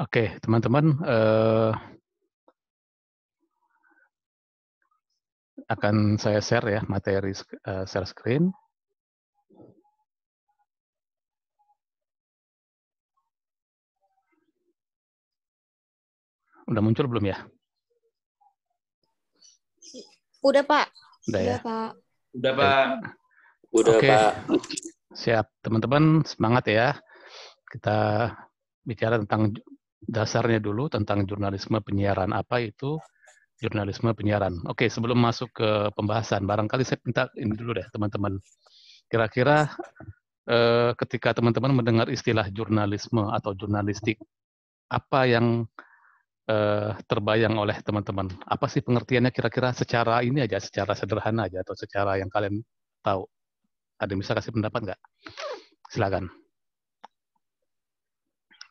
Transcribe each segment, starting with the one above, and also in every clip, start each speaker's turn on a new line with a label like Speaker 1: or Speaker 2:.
Speaker 1: Oke, teman-teman, akan saya share ya materi share screen. Udah muncul belum ya?
Speaker 2: Udah, Pak.
Speaker 1: Udah ya?
Speaker 2: Pak.
Speaker 3: Udah, Pak.
Speaker 4: Udah,
Speaker 1: Oke,
Speaker 4: Pak.
Speaker 1: siap. Teman-teman, semangat ya. Kita bicara tentang dasarnya dulu, tentang jurnalisme penyiaran. Apa itu jurnalisme penyiaran? Oke, sebelum masuk ke pembahasan, barangkali saya minta ini dulu deh, teman-teman. Kira-kira ketika teman-teman mendengar istilah jurnalisme atau jurnalistik, apa yang terbayang oleh teman-teman? Apa sih pengertiannya kira-kira secara ini aja, secara sederhana aja, atau secara yang kalian tahu? Ada yang bisa kasih pendapat nggak? Silakan.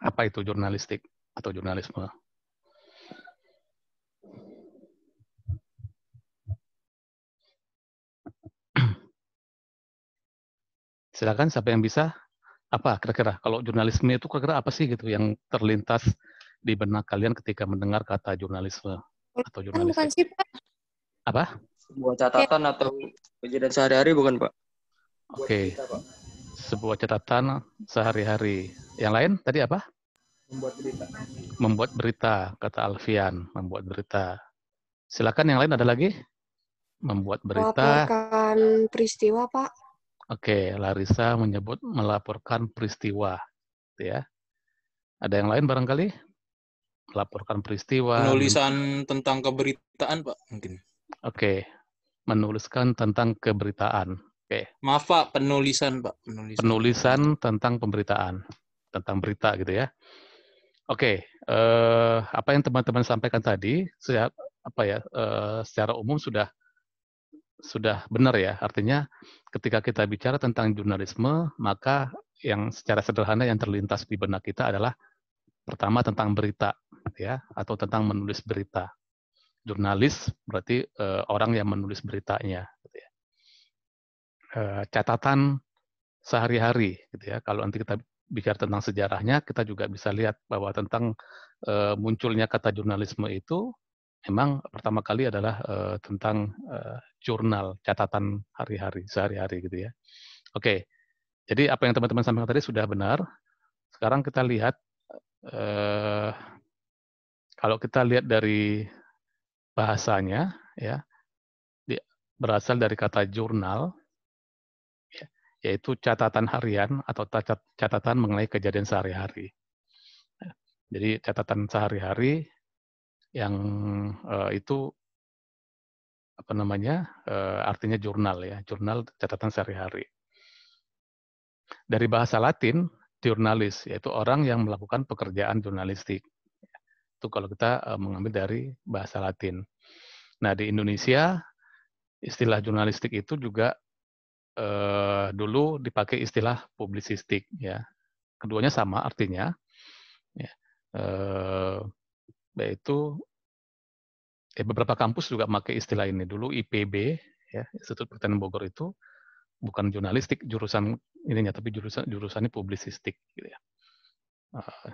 Speaker 1: Apa itu jurnalistik atau jurnalisme? Silakan, siapa yang bisa? Apa kira-kira? Kalau jurnalisme itu kira-kira apa sih gitu yang terlintas di benak kalian ketika mendengar kata jurnalisme atau
Speaker 2: Kan bukan
Speaker 1: jurnalistik?
Speaker 2: sih, Pak.
Speaker 1: Apa?
Speaker 4: Sebuah catatan atau kejadian sehari-hari bukan, Pak?
Speaker 1: Oke, sebuah catatan sehari-hari. Yang lain tadi apa?
Speaker 3: Membuat berita.
Speaker 1: Membuat berita, kata Alfian, membuat berita. Silakan yang lain ada lagi? Membuat berita.
Speaker 2: Melaporkan peristiwa, Pak.
Speaker 1: Oke, Larissa menyebut melaporkan peristiwa, ya. Ada yang lain barangkali? Melaporkan peristiwa.
Speaker 5: Penulisan tentang keberitaan, Pak, mungkin.
Speaker 1: Oke, menuliskan tentang keberitaan. Oke.
Speaker 5: Maaf, Pak, penulisan, Pak.
Speaker 1: Penulisan tentang pemberitaan, tentang berita gitu ya. Oke, apa yang teman-teman sampaikan tadi, secara umum sudah benar ya. Artinya ketika kita bicara tentang jurnalisme, maka yang secara sederhana yang terlintas di benak kita adalah pertama tentang berita, ya, atau tentang menulis berita. Jurnalis berarti orang yang menulis beritanya, gitu ya. Catatan sehari-hari, gitu ya. Kalau nanti kita bicara tentang sejarahnya, kita juga bisa lihat bahwa tentang munculnya kata jurnalisme itu memang pertama kali adalah tentang jurnal, catatan hari-hari, sehari-hari gitu ya. Oke, jadi apa yang teman-teman sampaikan tadi sudah benar. Sekarang kita lihat, kalau kita lihat dari bahasanya, ya, berasal dari kata jurnal, ya, yaitu catatan harian atau catatan mengenai kejadian sehari-hari. Jadi catatan sehari-hari yang itu apa namanya, artinya jurnal ya, jurnal catatan sehari-hari. Dari bahasa Latin, jurnalis, yaitu orang yang melakukan pekerjaan jurnalistik. Itu kalau kita mengambil dari bahasa Latin. Nah, di Indonesia, istilah jurnalistik itu juga dulu dipakai istilah publisistik. Ya. Keduanya sama artinya, ya. Yaitu beberapa kampus juga pakai istilah ini. Dulu IPB, ya, Institut Pertanian Bogor itu bukan jurnalistik jurusan ininya, tapi jurusannya publisistik. Gitu ya.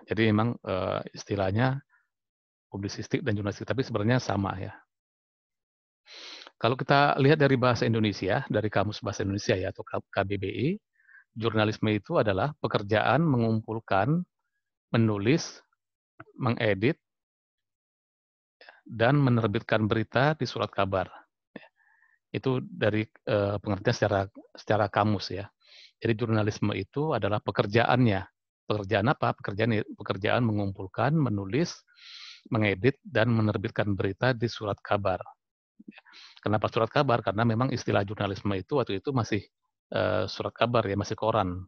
Speaker 1: Jadi memang istilahnya publisistik dan jurnalistik, tapi sebenarnya sama ya. Kalau kita lihat dari bahasa Indonesia, dari Kamus Bahasa Indonesia ya atau KBBI, jurnalisme itu adalah pekerjaan mengumpulkan, menulis, mengedit, dan menerbitkan berita di surat kabar. Itu dari pengertian secara kamus ya. Jadi jurnalisme itu adalah pekerjaannya. Pekerjaan apa? Pekerjaan mengumpulkan, menulis, mengedit, dan menerbitkan berita di surat kabar. Kenapa surat kabar? Karena memang istilah jurnalisme itu waktu itu masih surat kabar ya, masih koran.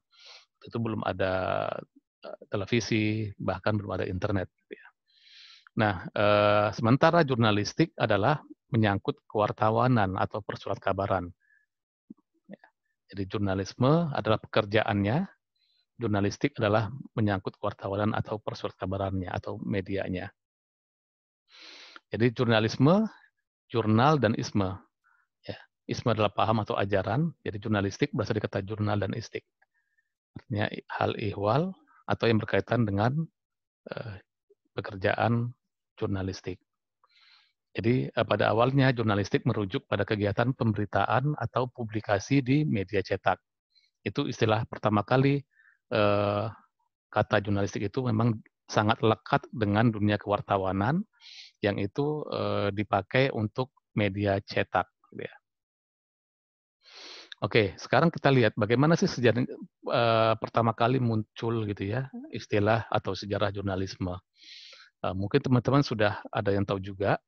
Speaker 1: Itu belum ada televisi, bahkan belum ada internet. Nah, sementara jurnalistik adalah menyangkut kewartawanan atau persurat kabaran. Jadi jurnalisme adalah pekerjaannya, jurnalistik adalah menyangkut kewartawanan atau persurat kabarannya atau medianya. Jadi jurnalisme, jurnal, dan isme. Ya, isme adalah paham atau ajaran, jadi jurnalistik berasal dari kata jurnal dan istik. Artinya hal ihwal atau yang berkaitan dengan pekerjaan jurnalistik. Jadi pada awalnya jurnalistik merujuk pada kegiatan pemberitaan atau publikasi di media cetak. Itu istilah pertama kali kata jurnalistik itu memang sangat lekat dengan dunia kewartawanan yang itu dipakai untuk media cetak. Gitu ya. Oke, sekarang kita lihat bagaimana sih sejarah pertama kali muncul gitu ya istilah atau sejarah jurnalisme. Mungkin teman-teman sudah ada yang tahu juga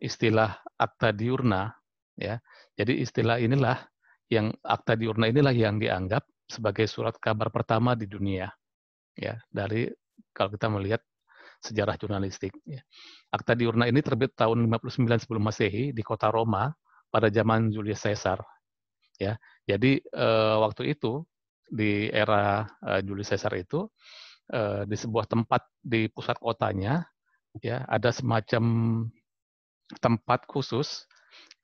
Speaker 1: istilah akta diurna, ya. Jadi istilah inilah yang akta diurna inilah yang dianggap sebagai surat kabar pertama di dunia, ya. Dari kalau kita melihat sejarah jurnalistik. Ya. Akta diurna ini terbit tahun 59 sebelum Masehi di kota Roma pada zaman Julius Caesar. Ya, jadi waktu itu di era Julius Caesar itu di sebuah tempat di pusat kotanya, ya ada semacam tempat khusus.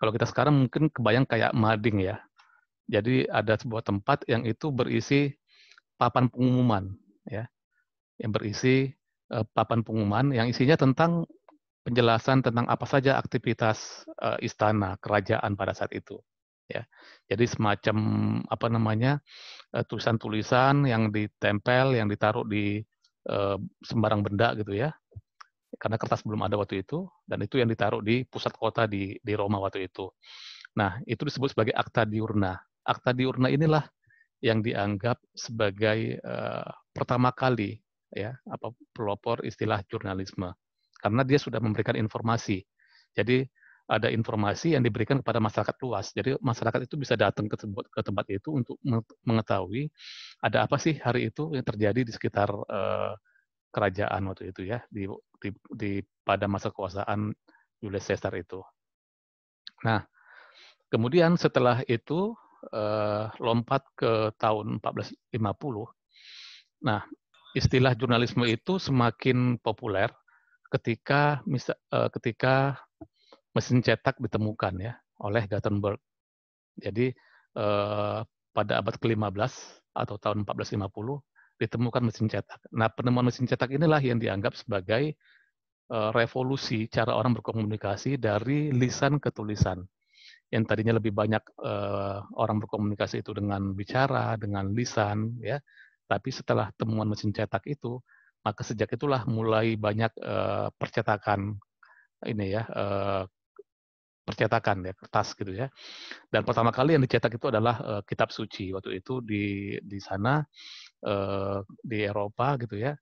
Speaker 1: Kalau kita sekarang mungkin kebayang kayak mading ya. Jadi ada sebuah tempat yang itu berisi papan pengumuman, ya, yang berisi papan pengumuman yang isinya tentang penjelasan tentang apa saja aktivitas istana kerajaan pada saat itu. Ya, jadi semacam apa namanya tulisan-tulisan yang ditempel, yang ditaruh di sembarang benda gitu ya, karena kertas belum ada waktu itu, dan itu yang ditaruh di pusat kota di Roma waktu itu. Nah, itu disebut sebagai akta diurna. Akta diurna inilah yang dianggap sebagai pertama kali ya apa pelopor istilah jurnalisme, karena dia sudah memberikan informasi. Jadi ada informasi yang diberikan kepada masyarakat luas. Jadi masyarakat itu bisa datang ke tempat itu untuk mengetahui ada apa sih hari itu yang terjadi di sekitar kerajaan waktu itu ya di pada masa kekuasaan Julius Caesar itu. Nah, kemudian setelah itu lompat ke tahun 1450. Nah, istilah jurnalisme itu semakin populer ketika mesin cetak ditemukan ya oleh Gutenberg. Jadi pada abad ke-15 atau tahun 1450 ditemukan mesin cetak. Nah, penemuan mesin cetak inilah yang dianggap sebagai revolusi cara orang berkomunikasi dari lisan ke tulisan. Yang tadinya lebih banyak orang berkomunikasi itu dengan bicara, dengan lisan, ya. Tapi setelah temuan mesin cetak itu, maka sejak itulah mulai banyak percetakan ini ya, percetakan ya kertas gitu ya. Dan pertama kali yang dicetak itu adalah kitab suci. Waktu itu di sana di Eropa gitu ya,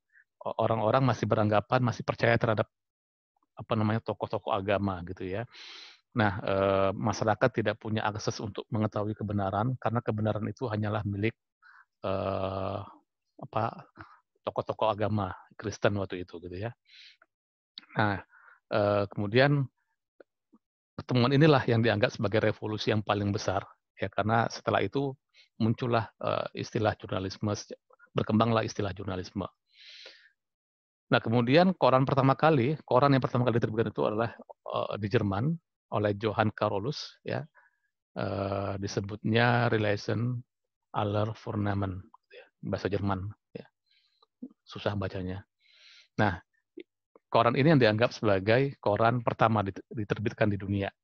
Speaker 1: orang-orang masih beranggapan masih percaya terhadap apa namanya tokoh-tokoh agama gitu ya. Nah, masyarakat tidak punya akses untuk mengetahui kebenaran karena kebenaran itu hanyalah milik apa tokoh-tokoh agama Kristen waktu itu gitu ya. Nah, kemudian pertemuan inilah yang dianggap sebagai revolusi yang paling besar ya karena setelah itu muncullah istilah jurnalisme, berkembanglah istilah jurnalisme. Nah, kemudian koran yang pertama kali diterbitkan itu adalah di Jerman oleh Johann Carolus ya. Disebutnya Relation aller Vornamen ya, bahasa Jerman ya. Susah bacanya. Nah, koran ini yang dianggap sebagai koran pertama diterbitkan di dunia.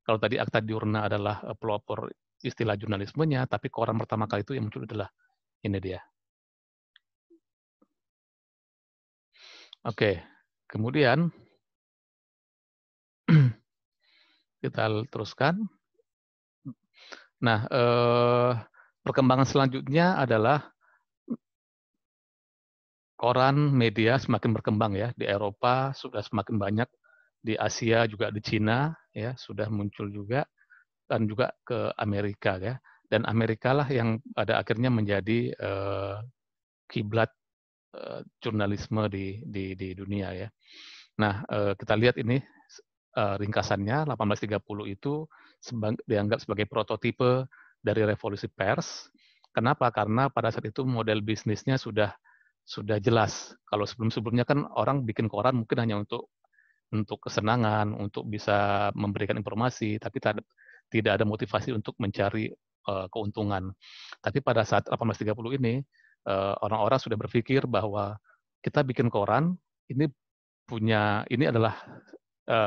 Speaker 1: Kalau tadi Akta Diurna adalah pelopor istilah jurnalismenya, tapi koran pertama kali itu yang muncul adalah ini dia. Oke, kemudian kita teruskan. Nah, perkembangan selanjutnya adalah koran media semakin berkembang ya di Eropa sudah semakin banyak, di Asia juga di Cina ya sudah muncul juga dan juga ke Amerika ya, dan Amerika lah yang pada akhirnya menjadi kiblat jurnalisme di dunia ya. Nah, kita lihat ini ringkasannya 1830 itu dianggap sebagai prototipe dari revolusi pers. Kenapa? Karena pada saat itu model bisnisnya sudah jelas. Kalau sebelum-sebelumnya kan orang bikin koran mungkin hanya untuk kesenangan, untuk bisa memberikan informasi, tapi tidak ada motivasi untuk mencari keuntungan. Tapi pada saat 1830 ini, orang-orang sudah berpikir bahwa kita bikin koran, ini adalah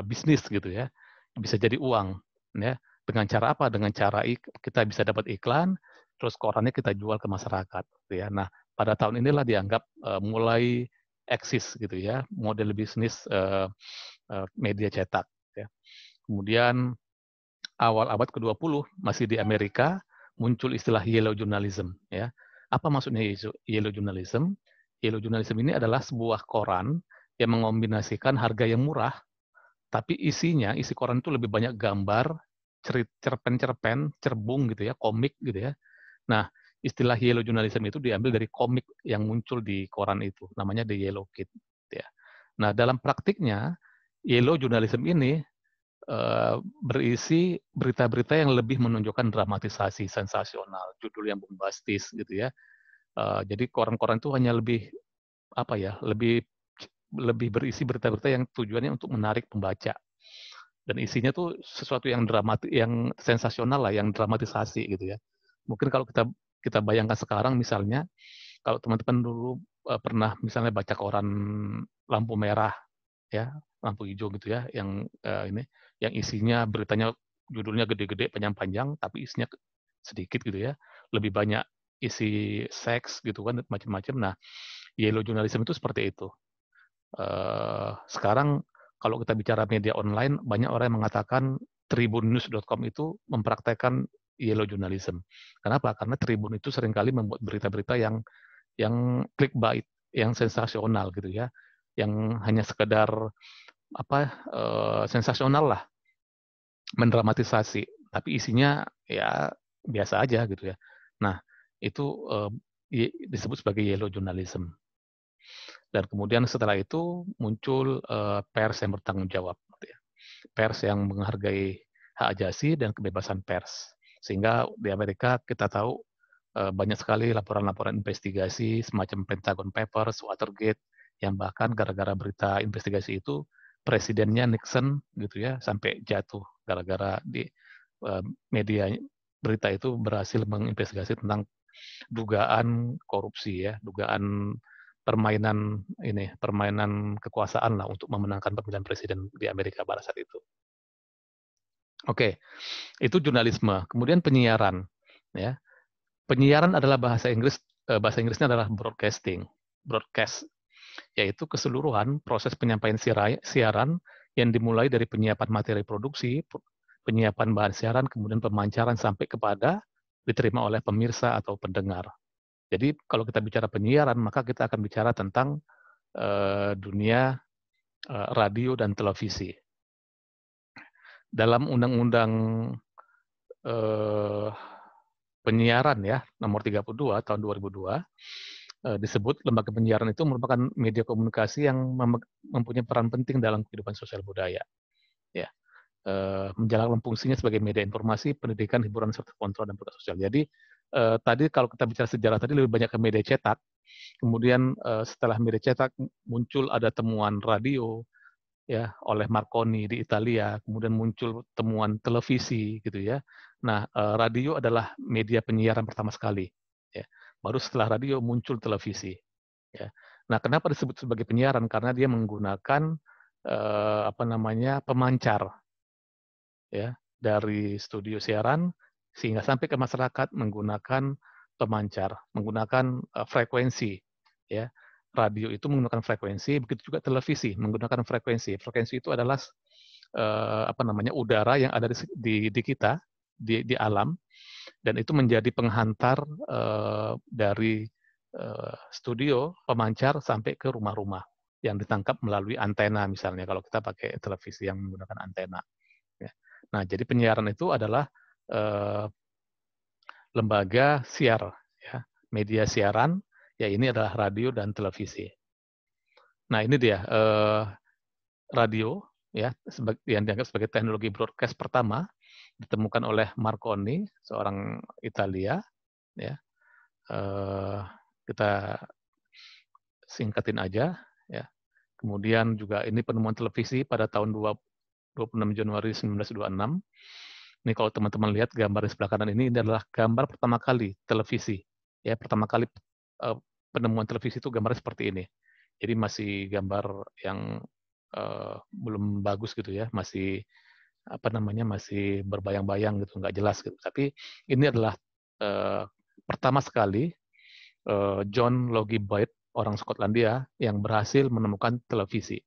Speaker 1: bisnis gitu ya, bisa jadi uang ya. Dengan cara apa? Dengan cara kita bisa dapat iklan, terus korannya kita jual ke masyarakat gitu ya. Nah, pada tahun inilah dianggap mulai eksis gitu ya, model bisnis media cetak ya. Kemudian awal abad ke-20 masih di Amerika muncul istilah yellow journalism ya. Apa maksudnya yellow journalism? Yellow journalism ini adalah sebuah koran yang mengombinasikan harga yang murah, tapi isi koran itu lebih banyak gambar, cerpen-cerpen, cerbung gitu ya, komik gitu ya. Nah, istilah yellow journalism itu diambil dari komik yang muncul di koran itu, namanya The Yellow Kid. Ya. Nah, dalam praktiknya, yellow journalism ini berisi berita-berita yang lebih menunjukkan dramatisasi, sensasional, judul yang bombastis gitu ya. Jadi koran-koran itu hanya lebih lebih berisi berita-berita yang tujuannya untuk menarik pembaca. Dan isinya tuh sesuatu yang yang sensasional lah, yang dramatisasi gitu ya. Mungkin kalau kita bayangkan sekarang misalnya, kalau teman-teman dulu pernah misalnya baca koran lampu merah ya, lampu hijau gitu ya, yang yang isinya beritanya judulnya gede-gede, panjang-panjang, tapi isinya sedikit gitu ya, lebih banyak isi seks gitu kan, macam-macam. Nah, yellow journalism itu seperti itu. Sekarang kalau kita bicara media online, banyak orang yang mengatakan tribunnews.com itu mempraktekkan yellow journalism. Kenapa? Karena Tribun itu seringkali membuat berita-berita yang clickbait, yang sensasional gitu ya, yang hanya sekedar sensasional lah, mendramatisasi, tapi isinya ya biasa aja gitu ya. Nah, itu disebut sebagai yellow journalism. Dan kemudian setelah itu muncul pers yang bertanggung jawab, gitu ya. Pers yang menghargai hak asasi dan kebebasan pers. Sehingga di Amerika kita tahu banyak sekali laporan-laporan investigasi semacam Pentagon Papers, Watergate, yang bahkan gara-gara berita investigasi itu presidennya Nixon gitu ya sampai jatuh gara-gara di media berita itu berhasil menginvestigasi tentang dugaan korupsi ya, dugaan permainan kekuasaan lah untuk memenangkan pemilihan presiden di Amerika pada saat itu. Oke, itu jurnalisme. Kemudian penyiaran, ya. Penyiaran adalah bahasa Inggrisnya adalah broadcasting, broadcast, yaitu keseluruhan proses penyampaian siaran yang dimulai dari penyiapan materi produksi, penyiapan bahan siaran, kemudian pemancaran sampai kepada diterima oleh pemirsa atau pendengar. Jadi kalau kita bicara penyiaran, maka kita akan bicara tentang dunia radio dan televisi. Dalam Undang-Undang Penyiaran ya, nomor 32 tahun 2002, disebut lembaga penyiaran itu merupakan media komunikasi yang mempunyai peran penting dalam kehidupan sosial budaya. Ya. Menjalankan fungsinya sebagai media informasi, pendidikan, hiburan, serta kontrol dan program sosial. Jadi tadi kalau kita bicara sejarah tadi lebih banyak ke media cetak. Kemudian setelah media cetak muncul ada temuan radio ya oleh Marconi di Italia, kemudian muncul temuan televisi gitu ya. Nah, radio adalah media penyiaran pertama sekali ya. Baru setelah radio muncul televisi ya. Nah, kenapa disebut sebagai penyiaran? Karena dia menggunakan pemancar ya dari studio siaran sehingga sampai ke masyarakat menggunakan pemancar, menggunakan frekuensi ya. Radio itu menggunakan frekuensi, begitu juga televisi menggunakan frekuensi. Frekuensi itu adalah udara yang ada di kita di alam, dan itu menjadi penghantar dari studio pemancar sampai ke rumah-rumah yang ditangkap melalui antena misalnya kalau kita pakai televisi yang menggunakan antena. Ya. Nah, jadi penyiaran itu adalah lembaga siar, ya, media siaran. Ya, ini adalah radio dan televisi. Nah, ini dia radio, ya, yang dianggap sebagai teknologi broadcast pertama ditemukan oleh Marconi, seorang Italia. Ya, kita singkatin aja. Ya. Kemudian juga ini penemuan televisi pada tahun 26 Januari 1926. Ini kalau teman-teman lihat gambar di sebelah kanan ini adalah gambar pertama kali televisi. Ya, pertama kali penemuan televisi itu gambarnya seperti ini. Jadi masih gambar yang belum bagus gitu ya, masih masih berbayang-bayang gitu, nggak jelas gitu. Tapi ini adalah pertama sekali John Logie Baird, orang Skotlandia, yang berhasil menemukan televisi.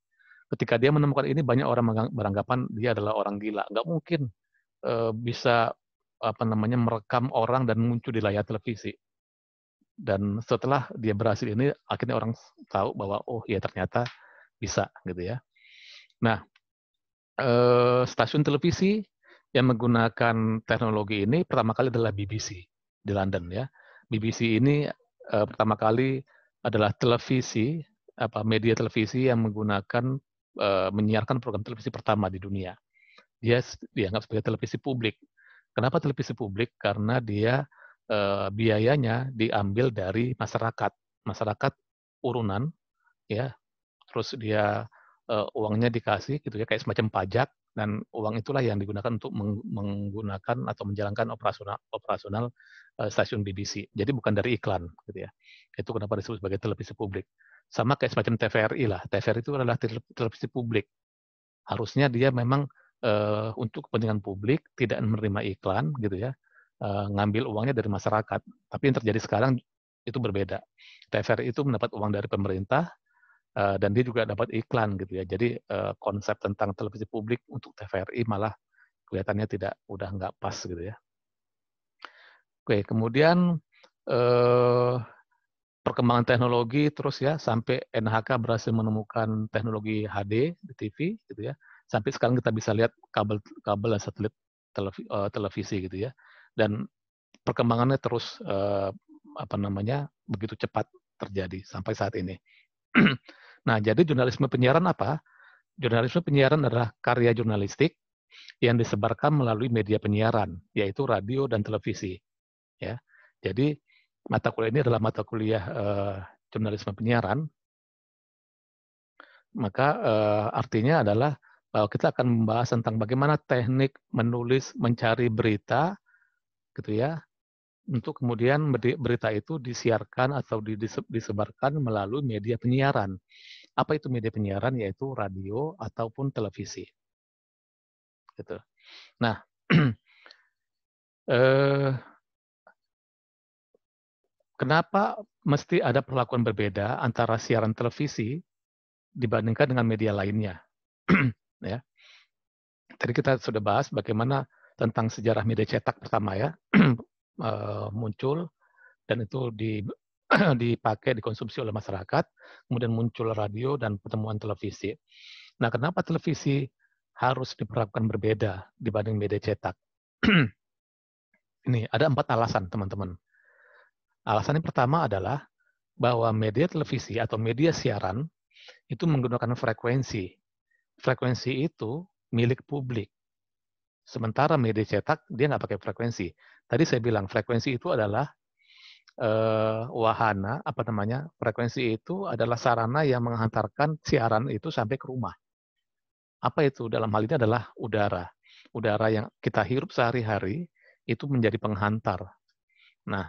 Speaker 1: Ketika dia menemukan ini, banyak orang beranggapan dia adalah orang gila. Nggak mungkin bisa merekam orang dan muncul di layar televisi. Dan setelah dia berhasil ini, akhirnya orang tahu bahwa oh ya ternyata bisa gitu ya. Nah, stasiun televisi yang menggunakan teknologi ini pertama kali adalah BBC di London ya. BBC ini pertama kali adalah televisi, media televisi yang menggunakan menyiarkan program televisi pertama di dunia. Dia dianggap sebagai televisi publik. Kenapa televisi publik? Karena dia biayanya diambil dari masyarakat urunan, ya. Terus dia uangnya dikasih gitu ya, kayak semacam pajak, dan uang itulah yang digunakan untuk menggunakan atau menjalankan operasional stasiun BBC. Jadi bukan dari iklan gitu ya. Itu kenapa disebut sebagai televisi publik. Sama kayak semacam TVRI lah. TVRI itu adalah televisi publik. Harusnya dia memang untuk kepentingan publik, tidak menerima iklan gitu ya, ngambil uangnya dari masyarakat. Tapi yang terjadi sekarang itu berbeda. TVRI itu mendapat uang dari pemerintah, dan dia juga dapat iklan gitu ya. Jadi konsep tentang televisi publik untuk TVRI malah kelihatannya udah nggak pas gitu ya. Oke, kemudian perkembangan teknologi terus ya, sampai NHK berhasil menemukan teknologi HD di TV gitu ya. Sampai sekarang kita bisa lihat kabel dan satelit televisi gitu ya. Dan perkembangannya terus begitu cepat terjadi sampai saat ini. Nah, jadi jurnalisme penyiaran apa? Jurnalisme penyiaran adalah karya jurnalistik yang disebarkan melalui media penyiaran, yaitu radio dan televisi. Ya, jadi mata kuliah ini adalah mata kuliah jurnalisme penyiaran. Maka artinya adalah bahwa kita akan membahas tentang bagaimana teknik menulis, mencari berita, gitu ya, untuk kemudian berita itu disiarkan atau disebarkan melalui media penyiaran. Apa itu media penyiaran? Yaitu radio ataupun televisi. Gitu. Nah, kenapa mesti ada perlakuan berbeda antara siaran televisi dibandingkan dengan media lainnya? Ya. Tadi kita sudah bahas bagaimana tentang sejarah media cetak pertama ya, muncul dan itu dipakai, dikonsumsi oleh masyarakat, kemudian muncul radio dan pertemuan televisi. Nah, kenapa televisi harus diperlakukan berbeda dibanding media cetak? Ini ada 4 alasan, teman-teman. Alasan yang pertama adalah bahwa media televisi atau media siaran itu menggunakan frekuensi. Frekuensi itu milik publik. Sementara media cetak, dia nggak pakai frekuensi. Tadi saya bilang, frekuensi itu adalah wahana, frekuensi itu adalah sarana yang menghantarkan siaran itu sampai ke rumah. Apa itu? Dalam hal ini adalah udara. Udara yang kita hirup sehari-hari itu menjadi penghantar. Nah,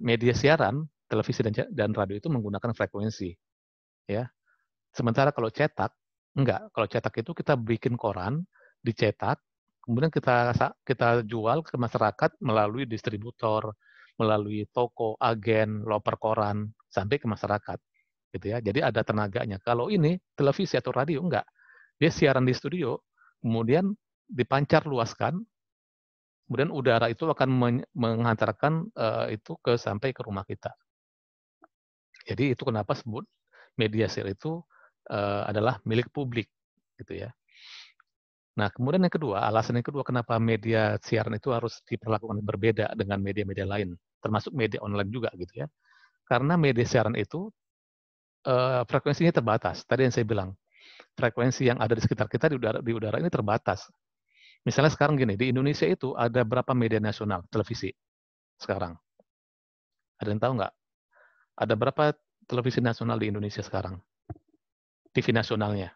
Speaker 1: media siaran, televisi dan radio itu menggunakan frekuensi. Ya. Sementara kalau cetak, enggak. Kalau cetak itu kita bikin koran, dicetak, kemudian kita jual ke masyarakat melalui distributor, melalui toko, agen, loper koran, sampai ke masyarakat. Gitu ya. Jadi ada tenaganya. Kalau ini, televisi atau radio, enggak. Dia siaran di studio, kemudian dipancar luaskan, kemudian udara itu akan menghantarkan itu sampai ke rumah kita. Jadi itu kenapa sebut media siaran itu adalah milik publik, gitu ya. Nah, kemudian yang kedua, alasan yang kedua kenapa media siaran itu harus diperlakukan berbeda dengan media-media lain, termasuk media online juga, gitu ya. Karena media siaran itu frekuensinya terbatas. Tadi yang saya bilang, frekuensi yang ada di sekitar kita di udara ini terbatas. Misalnya sekarang gini, di Indonesia itu ada berapa media nasional televisi sekarang? Ada yang tahu nggak? Ada berapa televisi nasional di Indonesia sekarang? TV nasionalnya.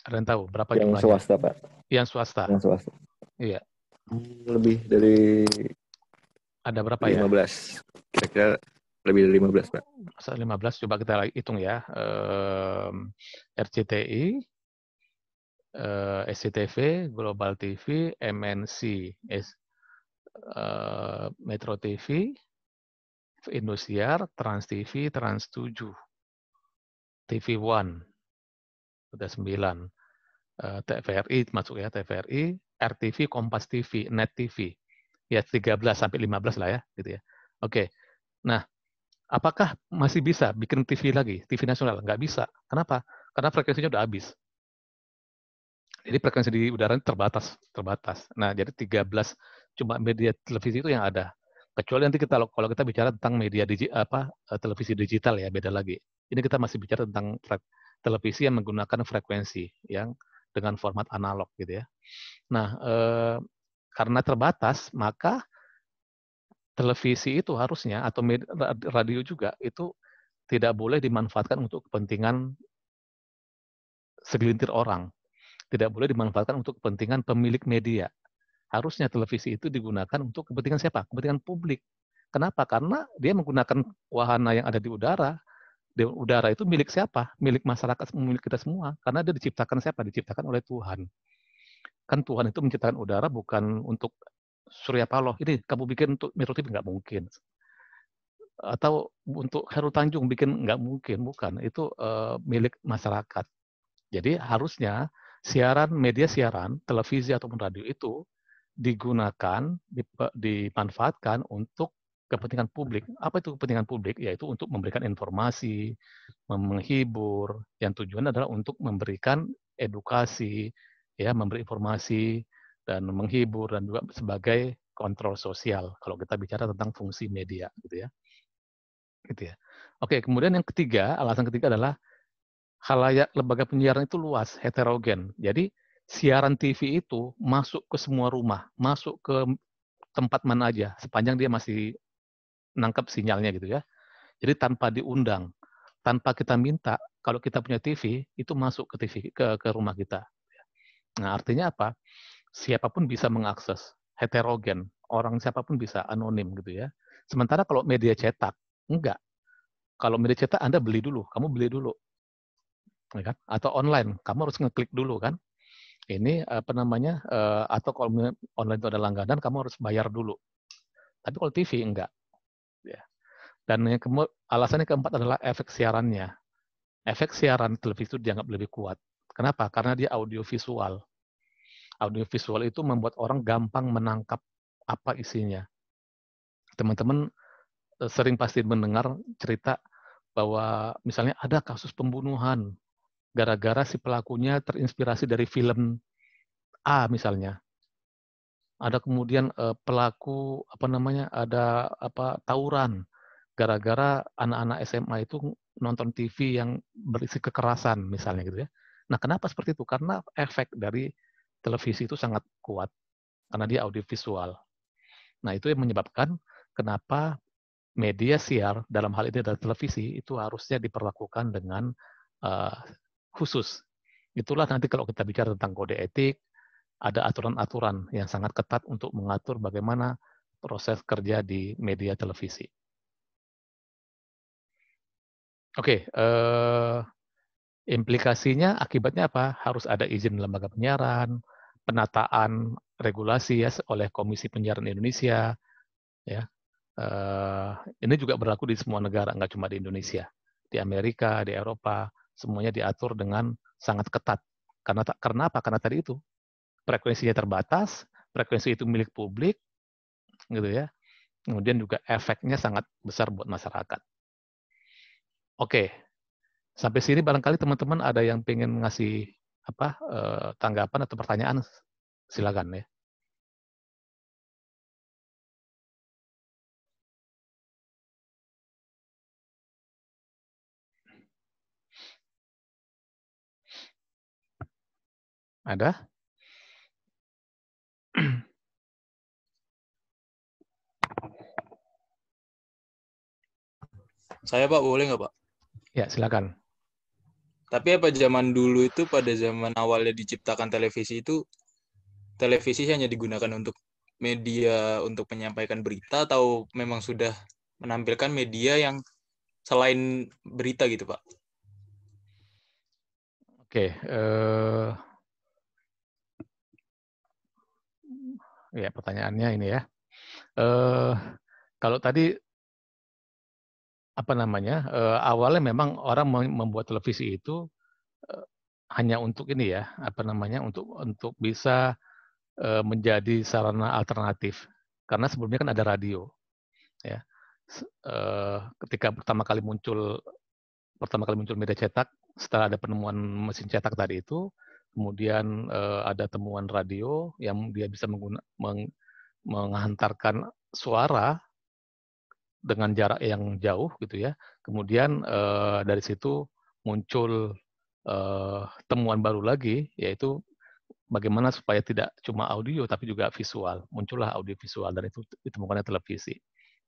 Speaker 1: Ada yang tahu berapa jumlahnya?
Speaker 6: Yang swasta, Pak.
Speaker 1: Yang swasta.
Speaker 6: Yang swasta.
Speaker 1: Iya.
Speaker 6: Lebih dari
Speaker 1: ada berapa
Speaker 6: 15.
Speaker 1: ya?
Speaker 6: Kira-kira Lebih dari 15, Pak.
Speaker 1: 15, coba kita hitung ya. RCTI, SCTV, Global TV, MNC, Metro TV, Indosiar, Trans TV, Trans 7, TV One, udah 9. TVRI masuk ya, TVRI, RTV, Kompas TV, Net TV. Ya 13 sampai 15 lah ya, gitu ya. Oke. Nah, apakah masih bisa bikin TV lagi, TV nasional? Nggak bisa. Kenapa? Karena frekuensinya udah habis. Jadi frekuensi di udara terbatas. Nah, jadi 13 cuma media televisi itu yang ada. Kecuali nanti kita kalau kita bicara tentang media televisi digital ya, beda lagi. Ini kita masih bicara tentang televisi yang menggunakan frekuensi yang dengan format analog gitu ya. Nah, karena terbatas, maka televisi itu harusnya atau radio juga itu tidak boleh dimanfaatkan untuk kepentingan segelintir orang. Tidak boleh dimanfaatkan untuk kepentingan pemilik media. Harusnya televisi itu digunakan untuk kepentingan siapa? Kepentingan publik. Kenapa? Karena dia menggunakan wahana yang ada di udara. Di udara itu milik siapa? Milik masyarakat, milik kita semua. Karena dia diciptakan siapa? Diciptakan oleh Tuhan. Kan Tuhan itu menciptakan udara bukan untuk Surya Paloh. Ini kamu bikin untuk Metro TV, nggak mungkin. Atau untuk Khairul Tanjung bikin, nggak mungkin. Bukan. Itu milik masyarakat. Jadi harusnya media siaran, televisi ataupun radio itu digunakan, dimanfaatkan untuk kepentingan publik. Apa itu kepentingan publik? Yaitu untuk memberikan informasi, menghibur. Yang tujuan adalah untuk memberikan edukasi, ya, memberi informasi dan menghibur dan juga sebagai kontrol sosial. Kalau kita bicara tentang fungsi media, gitu ya. Oke, kemudian yang ketiga, alasan ketiga adalah khalayak lembaga penyiaran itu luas, heterogen. Jadi siaran TV itu masuk ke semua rumah, masuk ke tempat mana aja, sepanjang dia masih nangkap sinyalnya gitu ya. Jadi tanpa diundang, tanpa kita minta, kalau kita punya TV, itu masuk ke TV ke rumah kita. Nah, artinya apa? Siapapun bisa mengakses, heterogen. Orang siapapun bisa anonim gitu ya. Sementara kalau media cetak, enggak. Kalau media cetak Anda beli dulu, kamu beli dulu. Ya kan? Atau online, kamu harus ngeklik dulu kan. Ini apa namanya? Atau kalau online itu ada langganan, kamu harus bayar dulu. Tapi kalau TV enggak. Ya. Dan yang alasannya keempat adalah efek siarannya. Efek siaran televisi itu dianggap lebih kuat. Kenapa? Karena dia audiovisual. Audiovisual itu membuat orang gampang menangkap apa isinya. Teman-teman sering pasti mendengar cerita bahwa misalnya ada kasus pembunuhan gara-gara si pelakunya terinspirasi dari film A misalnya. Ada kemudian pelaku ada tawuran gara-gara anak-anak SMA itu nonton TV yang berisi kekerasan misalnya gitu ya. Nah, kenapa seperti itu? Karena efek dari televisi itu sangat kuat karena dia audiovisual. Nah, itu yang menyebabkan kenapa media siar dalam hal ini adalah televisi itu harusnya diperlakukan dengan khusus. Itulah nanti kalau kita bicara tentang kode etik, ada aturan-aturan yang sangat ketat untuk mengatur bagaimana proses kerja di media televisi. Oke, implikasinya, akibatnya apa? Harus ada izin lembaga penyiaran, penataan regulasi ya oleh Komisi Penyiaran Indonesia, ya. Ini juga berlaku di semua negara, nggak cuma di Indonesia, di Amerika, di Eropa, semuanya diatur dengan sangat ketat. Karena apa? Karena tadi itu frekuensinya terbatas, frekuensi itu milik publik, gitu ya. Kemudian juga efeknya sangat besar buat masyarakat. Oke, sampai sini barangkali teman-teman ada yang pengen ngasih tanggapan atau pertanyaan, silakan ya. Ada?
Speaker 5: Saya Pak, boleh nggak Pak?
Speaker 1: Ya, silakan.
Speaker 5: Tapi apa zaman dulu itu, pada zaman awalnya diciptakan televisi itu, televisi hanya digunakan untuk media untuk menyampaikan berita, atau memang sudah menampilkan media yang selain berita gitu, Pak?
Speaker 1: Oke, ya pertanyaannya ini ya. Kalau tadi apa namanya, awalnya memang orang membuat televisi itu hanya untuk ini ya, apa namanya, untuk bisa menjadi sarana alternatif. Karena sebelumnya kan ada radio, ya. Ketika pertama kali muncul media cetak, setelah ada penemuan mesin cetak tadi itu, kemudian ada temuan radio yang dia bisa menghantarkan suara dengan jarak yang jauh gitu ya. Kemudian dari situ muncul temuan baru lagi, yaitu bagaimana supaya tidak cuma audio tapi juga visual. Muncullah audio visual dan itu ditemukannya televisi.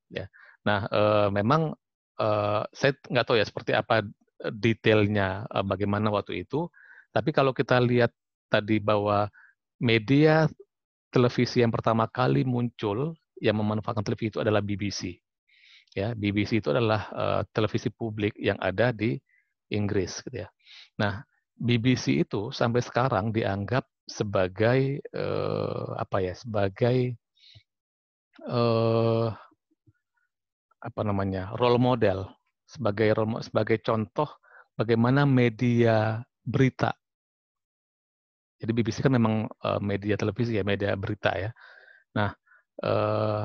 Speaker 1: Ya. Nah, memang saya nggak tahu ya seperti apa detailnya bagaimana waktu itu. Tapi kalau kita lihat tadi bahwa media televisi yang pertama kali muncul yang memanfaatkan televisi itu adalah BBC. Ya, BBC itu adalah televisi publik yang ada di Inggris, gitu ya. Nah, BBC itu sampai sekarang dianggap sebagai apa ya, sebagai apa namanya, role model, sebagai contoh bagaimana media berita. Jadi BBC kan memang media televisi ya, media berita ya. Nah,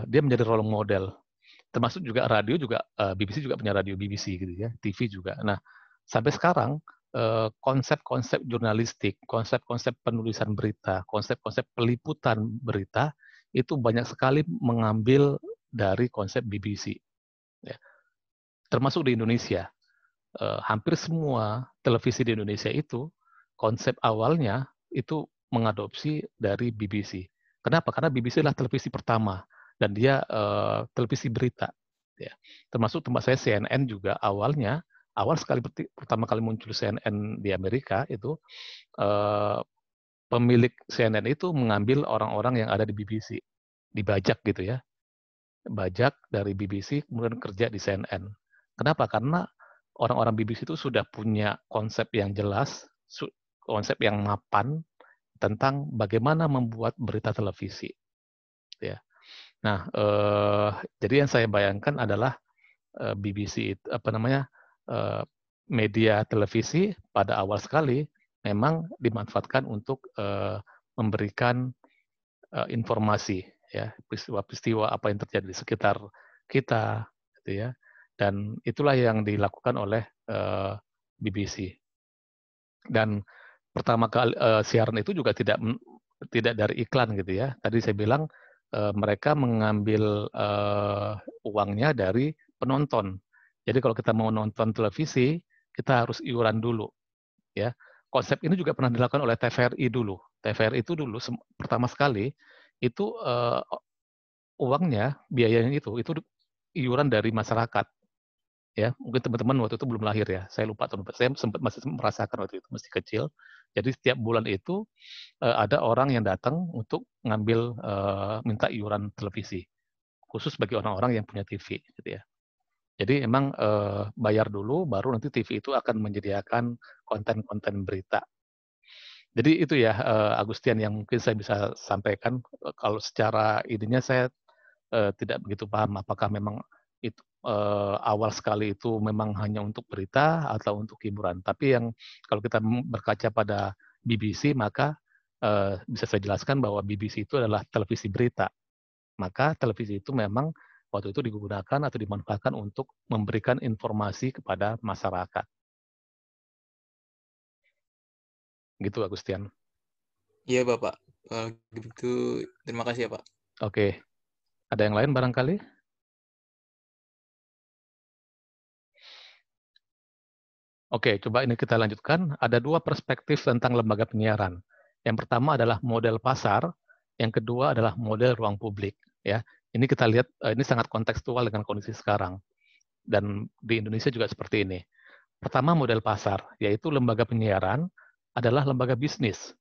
Speaker 1: dia menjadi role model. Termasuk juga radio juga, BBC juga punya radio BBC gitu ya, TV juga. Nah, sampai sekarang konsep-konsep jurnalistik, konsep-konsep penulisan berita, konsep-konsep peliputan berita itu banyak sekali mengambil dari konsep BBC. Ya. Termasuk di Indonesia, hampir semua televisi di Indonesia itu konsep awalnya itu mengadopsi dari BBC. Kenapa? Karena BBC adalah televisi pertama dan dia televisi berita. Ya. Termasuk tempat saya CNN juga awal sekali pertama kali muncul CNN di Amerika itu pemilik CNN itu mengambil orang-orang yang ada di BBC, dibajak gitu ya, bajak dari BBC kemudian kerja di CNN. Kenapa? Karena orang-orang BBC itu sudah punya konsep yang jelas, konsep yang mapan tentang bagaimana membuat berita televisi. Ya. Nah, jadi yang saya bayangkan adalah BBC itu apa namanya media televisi pada awal sekali memang dimanfaatkan untuk memberikan informasi ya peristiwa-peristiwa apa yang terjadi di sekitar kita gitu ya, dan itulah yang dilakukan oleh BBC. Dan pertama kali siaran itu juga tidak dari iklan gitu ya. Tadi saya bilang mereka mengambil uangnya dari penonton. Jadi kalau kita mau nonton televisi, kita harus iuran dulu ya. Konsep ini juga pernah dilakukan oleh TVRI dulu. TVRI itu dulu pertama sekali itu uangnya, biayanya itu iuran dari masyarakat. Ya, mungkin teman-teman waktu itu belum lahir ya. Saya lupa, saya sempat masih merasakan waktu itu masih kecil. Jadi setiap bulan itu ada orang yang datang untuk ngambil minta iuran televisi, khusus bagi orang-orang yang punya TV, gitu ya. Jadi emang bayar dulu, baru nanti TV itu akan menyediakan konten-konten berita. Jadi itu ya Agustian yang mungkin saya bisa sampaikan. Kalau secara idenya saya tidak begitu paham apakah memang itu awal sekali itu memang hanya untuk berita atau untuk hiburan. Tapi yang kalau kita berkaca pada BBC, maka bisa saya jelaskan bahwa BBC itu adalah televisi berita. Maka televisi itu memang waktu itu digunakan atau dimanfaatkan untuk memberikan informasi kepada masyarakat. Gitu, Agustian.
Speaker 5: Iya, Bapak. Gitu. Terima kasih ya, Pak.
Speaker 1: Oke. Ada yang lain barangkali? Oke, coba ini kita lanjutkan. Ada dua perspektif tentang lembaga penyiaran. Yang pertama adalah model pasar, yang kedua adalah model ruang publik. Ya, ini kita lihat ini sangat kontekstual dengan kondisi sekarang. Dan di Indonesia juga seperti ini. Pertama model pasar, yaitu lembaga penyiaran adalah lembaga bisnis.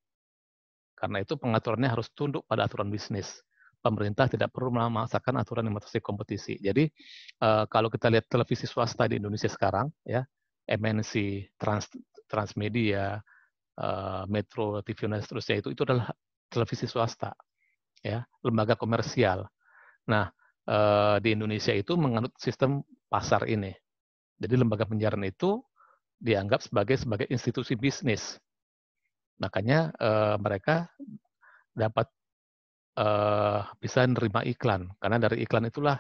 Speaker 1: Karena itu pengaturannya harus tunduk pada aturan bisnis. pemerintah tidak perlu memaksakan aturan yang membatasi kompetisi. Jadi kalau kita lihat televisi swasta di Indonesia sekarang, ya MNC, Transmedia, Metro TV dan seterusnya itu adalah televisi swasta, ya lembaga komersial. Nah di Indonesia itu menganut sistem pasar ini. Jadi lembaga penyiaran itu dianggap sebagai institusi bisnis. Makanya mereka dapat bisa menerima iklan, karena dari iklan itulah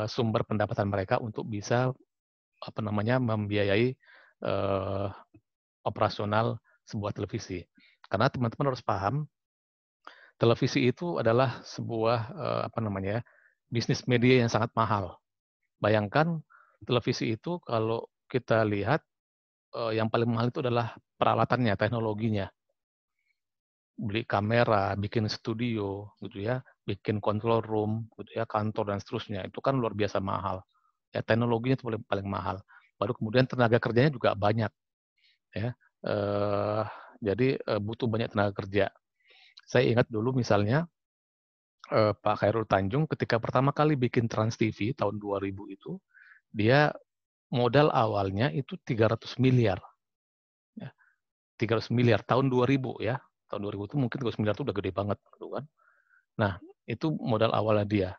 Speaker 1: sumber pendapatan mereka untuk bisa membiayai operasional sebuah televisi. Karena teman-teman harus paham, televisi itu adalah sebuah bisnis media yang sangat mahal. Bayangkan televisi itu kalau kita lihat yang paling mahal itu adalah peralatannya, teknologinya. Beli kamera, bikin studio, gitu ya, bikin control room, gitu ya, kantor dan seterusnya. Itu kan luar biasa mahal. Ya, teknologinya itu paling mahal. Baru kemudian tenaga kerjanya juga banyak. Ya, jadi butuh banyak tenaga kerja. Saya ingat dulu misalnya Pak Khairul Tanjung ketika pertama kali bikin Trans TV tahun 2000 itu, dia modal awalnya itu 300 miliar. Ya, 300 miliar tahun 2000 ya. Tahun 2000 itu mungkin 300 miliar itu udah gede banget, gitu kan. Nah, itu modal awalnya dia.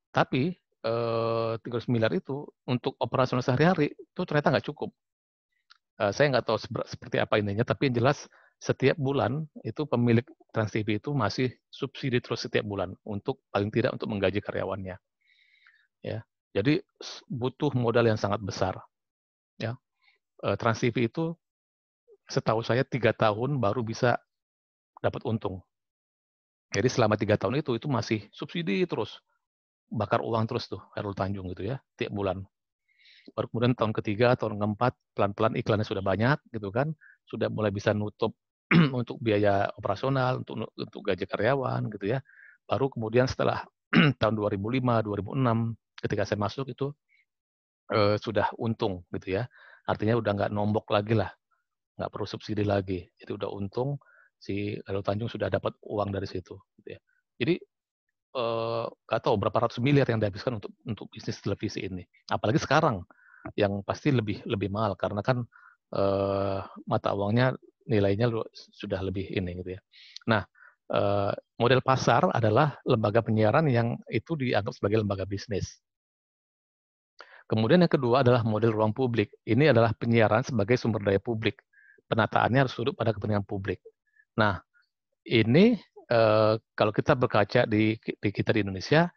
Speaker 1: Tapi 300 miliar itu untuk operasional sehari-hari itu ternyata nggak cukup. Saya nggak tahu seperti apa ininya, tapi yang jelas setiap bulan itu pemilik Trans TV itu masih subsidi terus setiap bulan untuk paling tidak untuk menggaji karyawannya. Ya, jadi butuh modal yang sangat besar. Ya, Trans TV itu setahu saya 3 tahun baru bisa dapat untung. Jadi selama 3 tahun itu masih subsidi terus, bakar uang terus tuh Khairul Tanjung gitu ya, tiap bulan. Baru kemudian tahun ketiga, tahun keempat, pelan-pelan iklannya sudah banyak gitu kan, sudah mulai bisa nutup untuk biaya operasional, untuk gaji karyawan gitu ya. Baru kemudian setelah tahun 2005, 2006, ketika saya masuk itu sudah untung gitu ya. Artinya udah nggak nombok lagi lah, nggak perlu subsidi lagi. Itu udah untung, si Khairul Tanjung sudah dapat uang dari situ. Gitu ya. Jadi nggak tahu berapa ratus miliar yang dihabiskan untuk bisnis televisi ini. Apalagi sekarang yang pasti lebih mahal karena kan mata uangnya nilainya sudah lebih ini gitu ya. Nah, model pasar adalah lembaga penyiaran yang itu dianggap sebagai lembaga bisnis. Kemudian yang kedua adalah model ruang publik. Ini adalah penyiaran sebagai sumber daya publik. Penataannya harus duduk pada kepentingan publik. Nah, ini kalau kita berkaca di kita di Indonesia,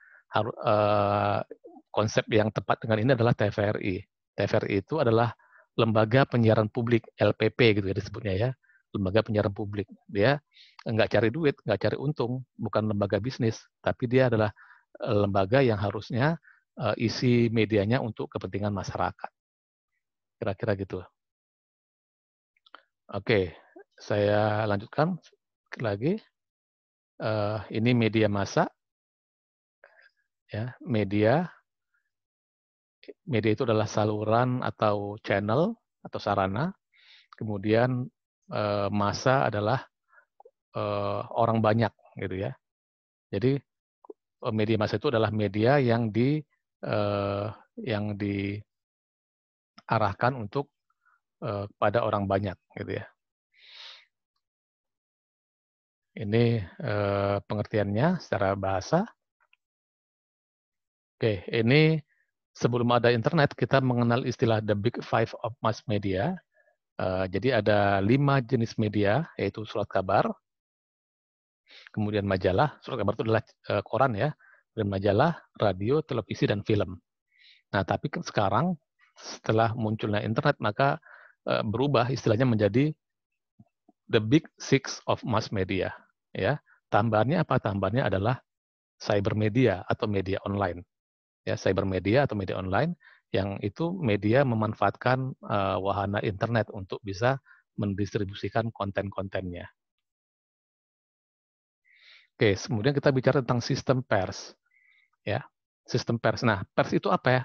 Speaker 1: konsep yang tepat dengan ini adalah TVRI. TVRI itu adalah lembaga penyiaran publik, LPP gitu ya disebutnya ya, lembaga penyiaran publik. Dia nggak cari duit, nggak cari untung, bukan lembaga bisnis, tapi dia adalah lembaga yang harusnya isi medianya untuk kepentingan masyarakat. Kira-kira gitu. Oke, saya lanjutkan lagi. Ini media massa, ya, media itu adalah saluran atau channel atau sarana. Kemudian massa adalah orang banyak, gitu ya. Jadi media massa itu adalah media yang diarahkan untuk pada orang banyak, gitu ya. Ini pengertiannya secara bahasa. Oke, ini sebelum ada internet, kita mengenal istilah the big five of mass media. Jadi ada 5 jenis media, yaitu surat kabar, kemudian majalah. Surat kabar itu adalah koran ya, dan majalah, radio, televisi, dan film. Nah, tapi sekarang setelah munculnya internet, maka berubah istilahnya menjadi the big six of mass media. Ya, tambahannya apa? Tambahannya adalah cyber media atau media online. Ya, cyber media atau media online yang itu media memanfaatkan wahana internet untuk bisa mendistribusikan konten-kontennya. Oke, kemudian kita bicara tentang sistem pers. Ya, sistem pers. Nah, pers itu apa ya?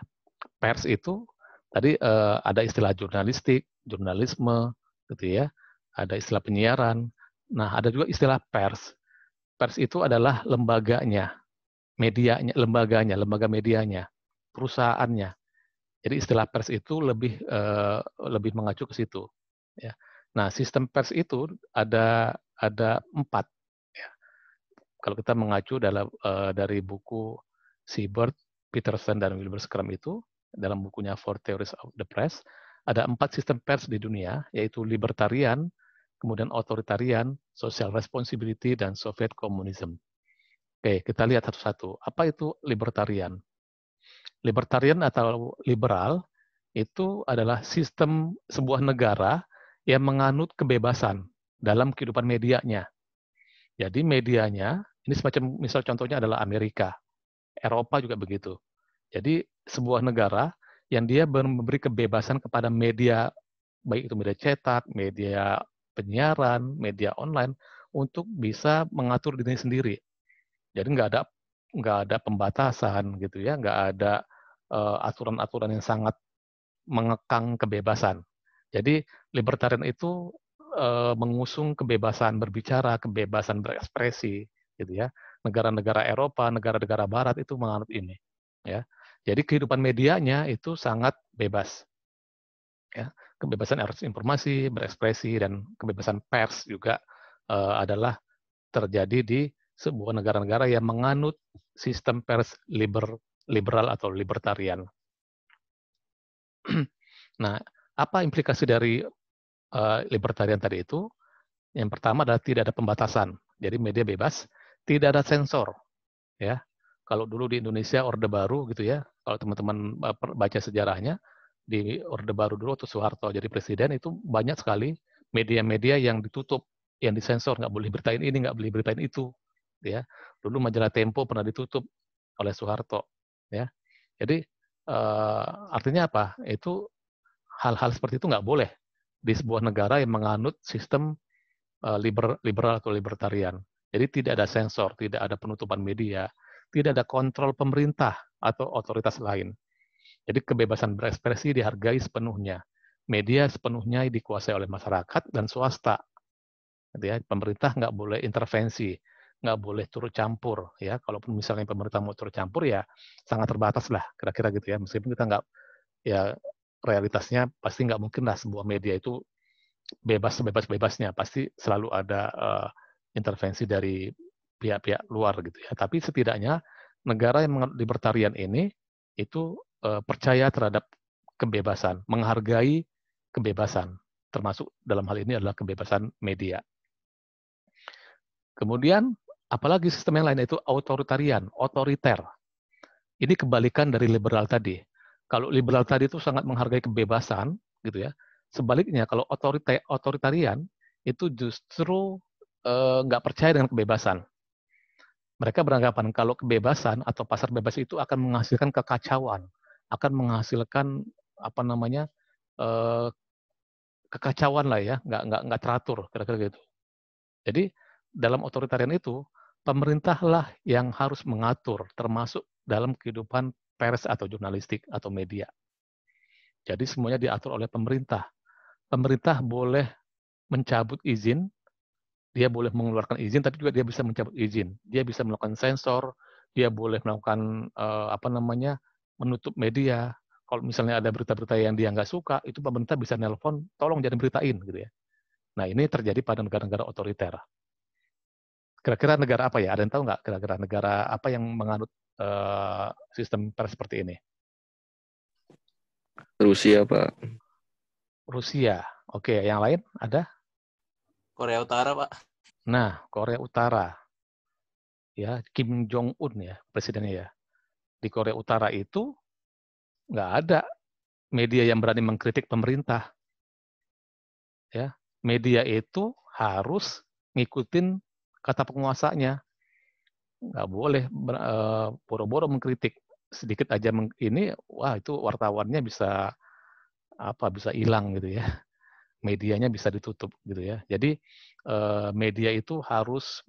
Speaker 1: Pers itu tadi ada istilah jurnalistik, jurnalisme, gitu ya. Ada istilah penyiaran. Nah, ada juga istilah pers. Pers itu adalah lembaganya. medianya, lembaga medianya, perusahaannya. Jadi istilah pers itu lebih mengacu ke situ. Ya. Nah, sistem pers itu ada 4. Ya. Kalau kita mengacu dari buku Seibert, Peterson, dan Wilbur Scrum itu, dalam bukunya Four Theories of the Press, ada 4 sistem pers di dunia, yaitu libertarian, kemudian authoritarian, social responsibility, dan Soviet communism. Oke, kita lihat satu-satu. Apa itu libertarian? Libertarian atau liberal itu adalah sistem sebuah negara yang menganut kebebasan dalam kehidupan medianya. Jadi medianya, ini semacam misal contohnya adalah Amerika, Eropa juga begitu. Jadi sebuah negara yang dia memberi kebebasan kepada media, baik itu media cetak, media penyiaran, media online, untuk bisa mengatur dirinya sendiri. Jadi nggak ada pembatasan gitu ya, nggak ada aturan-aturan yang sangat mengekang kebebasan. Jadi libertarian itu mengusung kebebasan berbicara, kebebasan berekspresi, gitu ya. Negara-negara Eropa, negara-negara Barat itu menganut ini, ya. Jadi kehidupan medianya itu sangat bebas, ya. Kebebasan akses informasi, berekspresi, dan kebebasan pers juga adalah terjadi di sebuah negara-negara yang menganut sistem pers liberal atau libertarian. Nah, apa implikasi dari libertarian tadi itu? Yang pertama adalah tidak ada pembatasan. Jadi media bebas, tidak ada sensor. Ya, kalau dulu di Indonesia Orde Baru gitu ya, kalau teman-teman baca sejarahnya, di Orde Baru dulu waktu Soeharto jadi presiden itu banyak sekali media-media yang ditutup, yang disensor, nggak boleh beritain ini, nggak boleh beritain itu. Ya, dulu majalah Tempo pernah ditutup oleh Soeharto. Ya, jadi artinya apa? Itu hal-hal seperti itu nggak boleh di sebuah negara yang menganut sistem liberal atau libertarian. Jadi tidak ada sensor, tidak ada penutupan media, tidak ada kontrol pemerintah atau otoritas lain. Jadi kebebasan berekspresi dihargai sepenuhnya. Media sepenuhnya dikuasai oleh masyarakat dan swasta. Gitu ya. Pemerintah nggak boleh intervensi, nggak boleh turut campur. Ya, kalaupun misalnya pemerintah mau turut campur ya sangat terbatas lah, kira-kira gitu ya. Meskipun kita nggak, ya realitasnya pasti nggak mungkin lah sebuah media itu bebas-bebasnya, pasti selalu ada intervensi dari pihak-pihak luar gitu ya. Tapi setidaknya negara yang libertarian ini itu percaya terhadap kebebasan, menghargai kebebasan, termasuk dalam hal ini adalah kebebasan media. Kemudian apalagi sistem yang lain, yaitu authoritarian, otoriter. Ini kebalikan dari liberal tadi. Kalau liberal tadi itu sangat menghargai kebebasan, gitu ya. Sebaliknya, kalau otoritarian itu justru nggak percaya dengan kebebasan. Mereka beranggapan kalau kebebasan atau pasar bebas itu akan menghasilkan kekacauan, akan menghasilkan apa namanya kekacauan lah ya, nggak teratur, kira-kira gitu. Jadi dalam otoritarian itu pemerintahlah yang harus mengatur, termasuk dalam kehidupan pers atau jurnalistik atau media. Jadi semuanya diatur oleh pemerintah. Pemerintah boleh mencabut izin, dia boleh mengeluarkan izin, tapi juga dia bisa mencabut izin. Dia bisa melakukan sensor, dia boleh melakukan menutup media. Kalau misalnya ada berita-berita yang dia nggak suka, itu pemerintah bisa nelpon, tolong jangan beritain gitu ya. Nah ini terjadi pada negara-negara otoriter. Kira-kira negara apa ya? Ada yang tahu nggak kira-kira negara apa yang menganut sistem pers seperti ini?
Speaker 4: Rusia, Pak.
Speaker 1: Rusia. Oke, yang lain ada?
Speaker 5: Korea Utara, Pak.
Speaker 1: Nah, Korea Utara. Ya, Kim Jong Un ya, presidennya ya. Di Korea Utara itu nggak ada media yang berani mengkritik pemerintah. Ya, media itu harus ngikutin kata penguasanya. Nggak boleh boro-boro mengkritik. Sedikit aja ini, wah itu wartawannya bisa hilang gitu ya. Medianya bisa ditutup gitu ya. Jadi media itu harus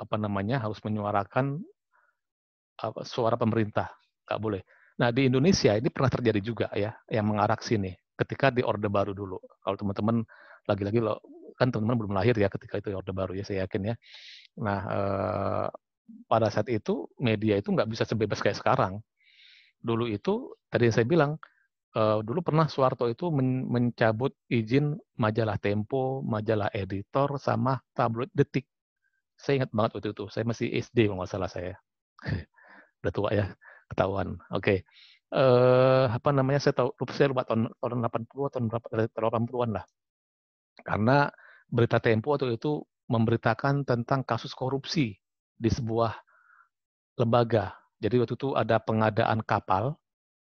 Speaker 1: harus menyuarakan suara pemerintah, nggak boleh. Nah di Indonesia ini pernah terjadi juga ya, yang mengarah sini. Ketika di Orde Baru dulu, kalau teman-teman lagi-lagi kan teman-teman belum lahir ya ketika itu Orde Baru ya, saya yakin ya. Nah pada saat itu media itu nggak bisa sebebas kayak sekarang. Dulu itu tadi yang saya bilang, dulu pernah Soeharto itu mencabut izin majalah Tempo, majalah Editor, sama tabloid Detik. Saya ingat banget waktu itu. Saya masih SD kalau nggak salah saya. Udah tua ya, ketahuan. Oke. Apa namanya, saya lupa tahun 80 atau 80-an lah. Karena berita Tempo waktu itu memberitakan tentang kasus korupsi di sebuah lembaga. Jadi waktu itu ada pengadaan kapal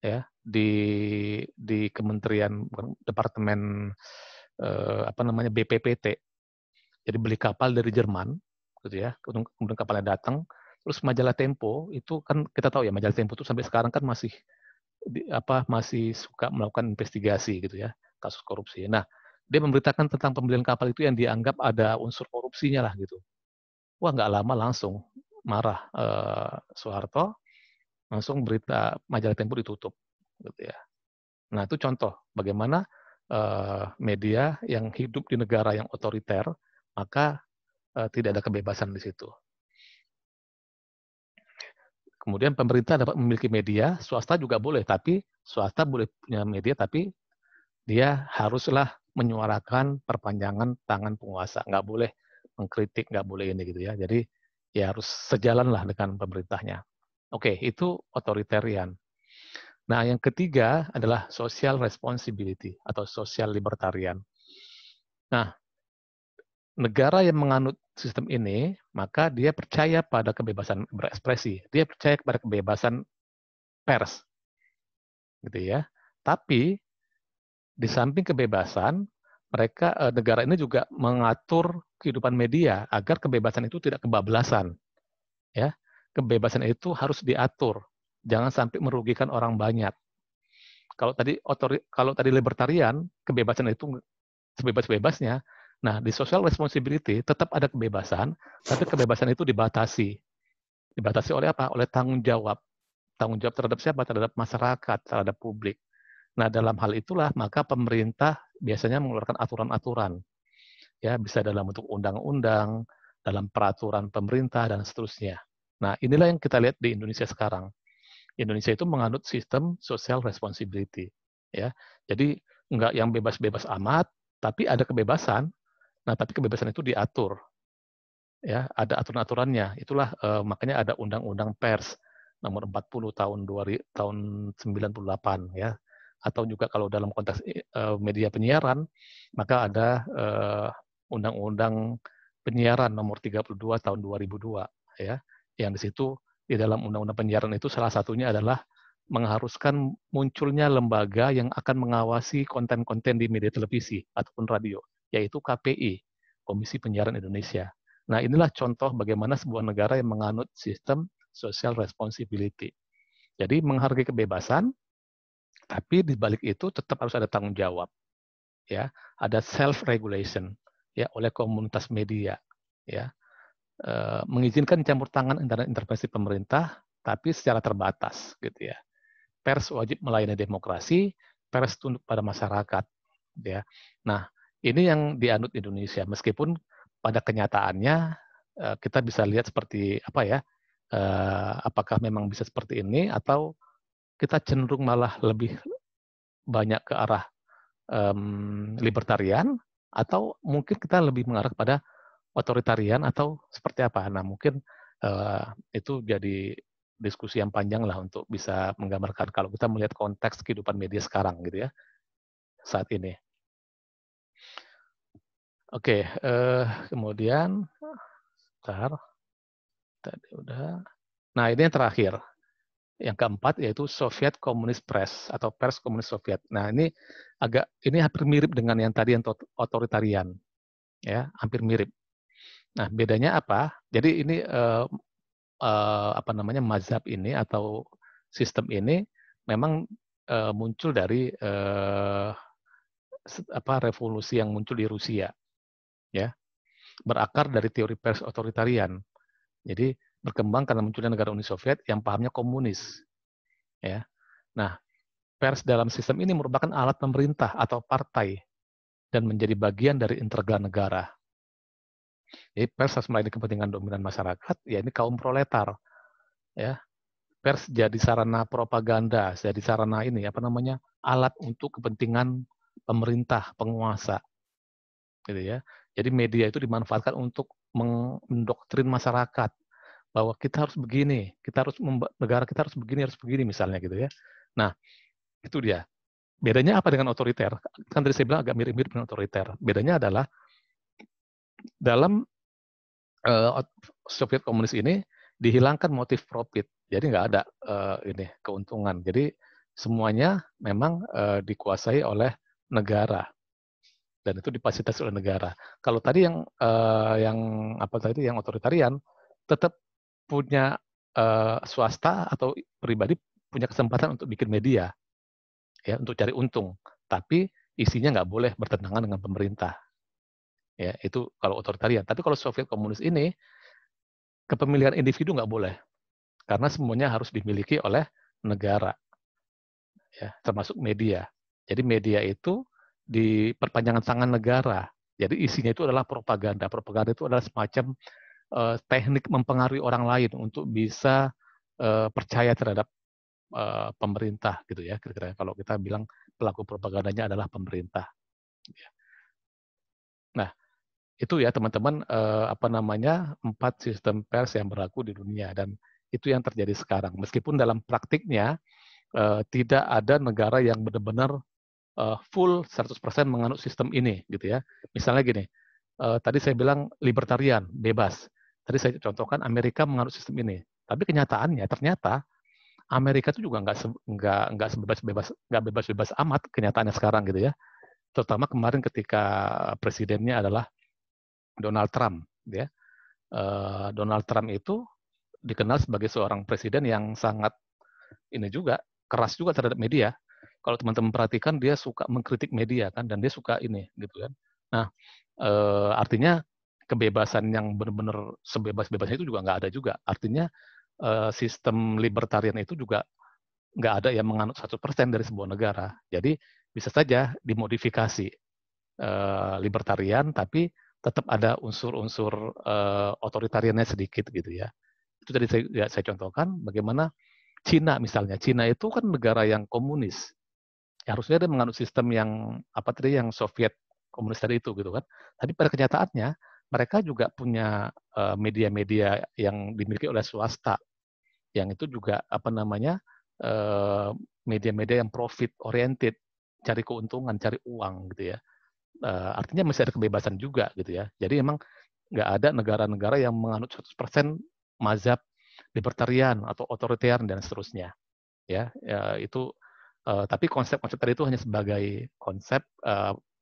Speaker 1: ya di Kementerian Departemen apa namanya BPPT. Jadi beli kapal dari Jerman gitu ya. Kemudian kapalnya datang, terus majalah Tempo itu kan kita tahu ya, majalah Tempo itu sampai sekarang kan masih masih suka melakukan investigasi gitu ya, kasus korupsi. Nah, dia memberitakan tentang pembelian kapal itu yang dianggap ada unsur korupsinya lah gitu. Wah, nggak lama langsung marah Soeharto, langsung berita majalah Tempo ditutup gitu ya. Nah, itu contoh bagaimana media yang hidup di negara yang otoriter, maka tidak ada kebebasan di situ. Kemudian pemerintah dapat memiliki media, swasta juga boleh, tapi swasta boleh punya media, tapi dia haruslah menyuarakan perpanjangan tangan penguasa, nggak boleh mengkritik, nggak boleh ini gitu ya. Jadi ya harus sejalan lah dengan pemerintahnya. Oke, itu otoritarian. Nah, yang ketiga adalah social responsibility atau social libertarian. Nah, negara yang menganut sistem ini, maka dia percaya pada kebebasan berekspresi, dia percaya kepada kebebasan pers, gitu ya. Tapi di samping kebebasan, negara ini juga mengatur kehidupan media agar kebebasan itu tidak kebablasan, ya. Kebebasan itu harus diatur, jangan sampai merugikan orang banyak. Kalau tadi libertarian, kebebasan itu sebebas-bebasnya. Nah, di social responsibility tetap ada kebebasan, tapi kebebasan itu dibatasi. Dibatasi oleh apa? Oleh tanggung jawab. Tanggung jawab terhadap siapa? Terhadap masyarakat, terhadap publik. Nah, dalam hal itulah maka pemerintah biasanya mengeluarkan aturan-aturan. Ya, bisa dalam bentuk undang-undang, dalam peraturan pemerintah dan seterusnya. Nah, inilah yang kita lihat di Indonesia sekarang. Indonesia itu menganut sistem social responsibility, ya. Jadi enggak yang bebas-bebas amat, tapi ada kebebasan. Nah, tapi kebebasan itu diatur, ya, ada aturan-aturannya. Itulah makanya ada Undang-Undang Pers nomor 40 tahun 98 ya. Atau juga kalau dalam konteks media penyiaran, maka ada Undang-Undang Penyiaran nomor 32 tahun 2002 ya. Yang di situ di dalam Undang-Undang Penyiaran itu salah satunya adalah mengharuskan munculnya lembaga yang akan mengawasi konten-konten di media televisi ataupun radio, yaitu KPI, Komisi Penyiaran Indonesia. Nah, inilah contoh bagaimana sebuah negara yang menganut sistem social responsibility. Jadi menghargai kebebasan, tapi di balik itu tetap harus ada tanggung jawab. Ya, ada self regulation ya oleh komunitas media ya. Mengizinkan campur tangan intervensi pemerintah tapi secara terbatas gitu ya. Pers wajib melayani demokrasi, pers tunduk pada masyarakat ya. Nah, ini yang dianut Indonesia meskipun pada kenyataannya kita bisa lihat seperti apa ya, apakah memang bisa seperti ini atau kita cenderung malah lebih banyak ke arah libertarian atau mungkin kita lebih mengarah pada otoritarian atau seperti apa. Nah, mungkin itu jadi diskusi yang panjang lah untuk bisa menggambarkan kalau kita melihat konteks kehidupan media sekarang gitu ya, saat ini. Oke, kemudian tadi udah. Nah, ini yang terakhir. Yang keempat yaitu Soviet Communist Press atau pers komunis Soviet. Nah, ini hampir mirip dengan yang tadi yang otoritarian. Ya, hampir mirip. Nah, bedanya apa? Jadi ini apa namanya mazhab ini atau sistem ini memang muncul dari revolusi yang muncul di Rusia, ya, berakar dari teori pers otoritarian. Jadi berkembang karena munculnya negara Uni Soviet yang pahamnya komunis, ya. Nah, pers dalam sistem ini merupakan alat pemerintah atau partai dan menjadi bagian dari integral negara. Jadi pers harus melayani kepentingan dominan masyarakat, ya ini kaum proletar, ya. Pers jadi sarana propaganda, jadi sarana ini alat untuk kepentingan pemerintah, penguasa, gitu ya. Jadi media itu dimanfaatkan untuk mendoktrin masyarakat bahwa kita harus begini, negara kita harus begini misalnya gitu ya. Nah, itu dia. Bedanya apa dengan otoriter? Kan tadi saya bilang agak mirip-mirip dengan otoriter. Bedanya adalah dalam Soviet komunis ini dihilangkan motif profit. Jadi nggak ada keuntungan. Jadi semuanya memang dikuasai oleh negara dan itu difasilitasi oleh negara. Kalau tadi yang otoritarian tetap punya swasta atau pribadi punya kesempatan untuk bikin media, ya untuk cari untung. Tapi isinya nggak boleh bertentangan dengan pemerintah. Ya itu kalau otoritarian. Tapi kalau Soviet komunis ini kepemilikan individu nggak boleh karena semuanya harus dimiliki oleh negara, ya termasuk media. Jadi media itu di perpanjangan tangan negara. Jadi isinya itu adalah propaganda. Propaganda itu adalah semacam teknik mempengaruhi orang lain untuk bisa percaya terhadap pemerintah gitu ya. Kira-kira kalau kita bilang pelaku propagandanya adalah pemerintah. Nah, itu ya teman-teman 4 sistem pers yang berlaku di dunia dan itu yang terjadi sekarang. Meskipun dalam praktiknya tidak ada negara yang benar-benar full 100% menganut sistem ini gitu ya. Misalnya gini, tadi saya bilang libertarian, bebas. Tadi saya contohkan Amerika menganut sistem ini. Tapi kenyataannya ternyata Amerika itu juga nggak bebas-bebas amat kenyataannya sekarang gitu ya. Terutama kemarin ketika presidennya adalah Donald Trump, ya. Donald Trump itu dikenal sebagai seorang presiden yang sangat keras juga terhadap media. Kalau teman-teman perhatikan dia suka mengkritik media kan dan dia suka ini gitu kan. Nah, artinya kebebasan yang benar-benar sebebas-bebasnya itu juga nggak ada juga. Artinya sistem libertarian itu juga nggak ada yang menganut 100% dari sebuah negara. Jadi bisa saja dimodifikasi libertarian, tapi tetap ada unsur-unsur otoritariannya sedikit gitu ya. Itu tadi saya contohkan bagaimana Cina misalnya. Cina itu kan negara yang komunis. Harusnya dia menganut sistem yang yang Soviet komunis tadi itu gitu kan. Tapi pada kenyataannya mereka juga punya media-media yang dimiliki oleh swasta. Yang itu juga media-media yang profit oriented, cari keuntungan, cari uang gitu ya. Artinya masih ada kebebasan juga gitu ya. Jadi emang nggak ada negara-negara yang menganut 100% mazhab libertarian atau otoritarian dan seterusnya. Ya itu tapi konsep-konsep tadi itu hanya sebagai konsep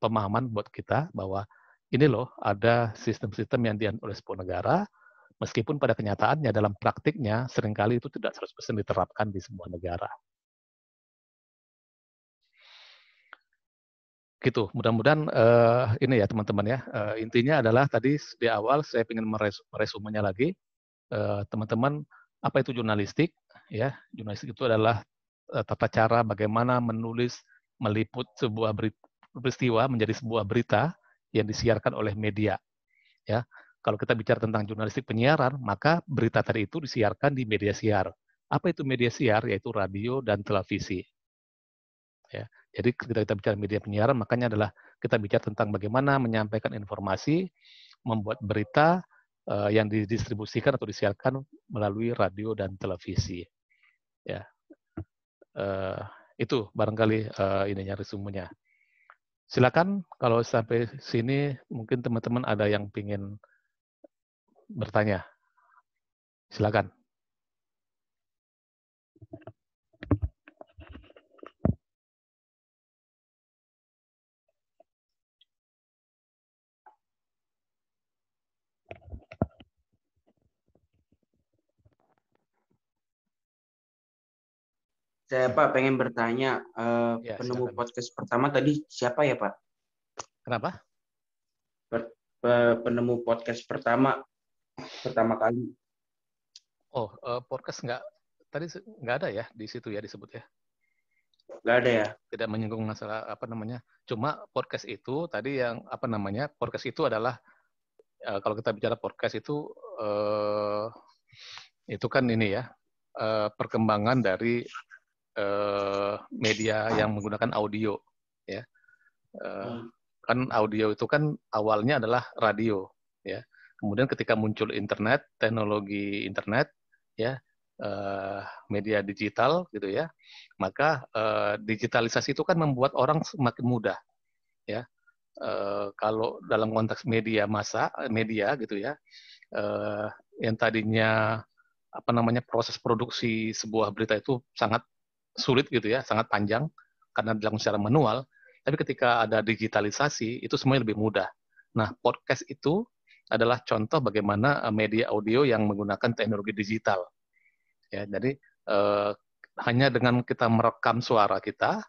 Speaker 1: pemahaman buat kita bahwa ini loh ada sistem-sistem yang dianut oleh sebuah negara, meskipun pada kenyataannya dalam praktiknya seringkali itu tidak 100% diterapkan di sebuah negara. Gitu, mudah-mudahan ini ya teman-teman ya, intinya adalah tadi di awal saya ingin meresumenya lagi, teman-teman apa itu jurnalistik ya, jurnalistik itu adalah tata cara bagaimana menulis, meliput sebuah peristiwa menjadi sebuah berita yang disiarkan oleh media. Ya, kalau kita bicara tentang jurnalistik penyiaran, maka berita tadi itu disiarkan di media siar. Apa itu media siar? Yaitu radio dan televisi. Ya, jadi ketika kita bicara media penyiaran, makanya adalah kita bicara tentang bagaimana menyampaikan informasi, membuat berita yang didistribusikan atau disiarkan melalui radio dan televisi. Ya. Itu barangkali ininya resumenya. Silakan kalau sampai sini mungkin teman-teman ada yang ingin bertanya. Silakan.
Speaker 3: Saya Pak pengen bertanya,
Speaker 1: Ya,
Speaker 3: penemu
Speaker 1: silakan.
Speaker 3: podcast pertama tadi siapa ya Pak?
Speaker 1: Kenapa?
Speaker 3: Penemu podcast pertama kali.
Speaker 1: Oh, podcast nggak ada ya di situ ya disebut ya.
Speaker 3: Nggak ada ya?
Speaker 1: Tidak menyinggung masalah Cuma podcast itu tadi yang podcast itu adalah kalau kita bicara podcast itu kan ini ya, perkembangan dari media yang menggunakan audio, ya. Kan audio itu kan awalnya adalah radio, ya. Kemudian ketika muncul internet, teknologi internet, ya, media digital, gitu ya, maka digitalisasi itu kan membuat orang semakin mudah, ya. Kalau dalam konteks media gitu ya, yang tadinya proses produksi sebuah berita itu sangat sulit gitu ya, sangat panjang karena dilakukan secara manual. Tapi ketika ada digitalisasi, itu semuanya lebih mudah. Nah, podcast itu adalah contoh bagaimana media audio yang menggunakan teknologi digital. Ya, jadi hanya dengan kita merekam suara kita,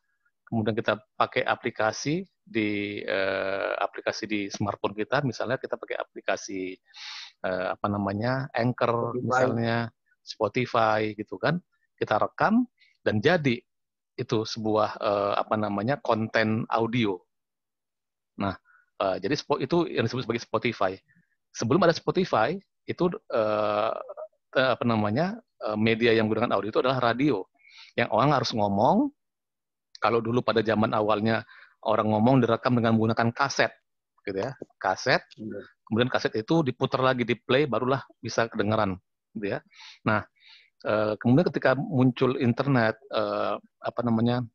Speaker 1: kemudian kita pakai aplikasi di smartphone kita, misalnya kita pakai aplikasi Anchor,
Speaker 3: Spotify.
Speaker 1: misalnya Spotify gitu kan, kita rekam dan jadi itu sebuah konten audio. Nah, jadi itu yang disebut sebagai Spotify. Sebelum ada Spotify, itu media yang menggunakan audio itu adalah radio, yang orang harus ngomong. Kalau dulu pada zaman awalnya orang ngomong direkam dengan menggunakan kaset, gitu ya, kaset. Kemudian kaset itu diputar lagi, di play, barulah bisa kedengaran, gitu ya. Nah, kemudian ketika muncul internet,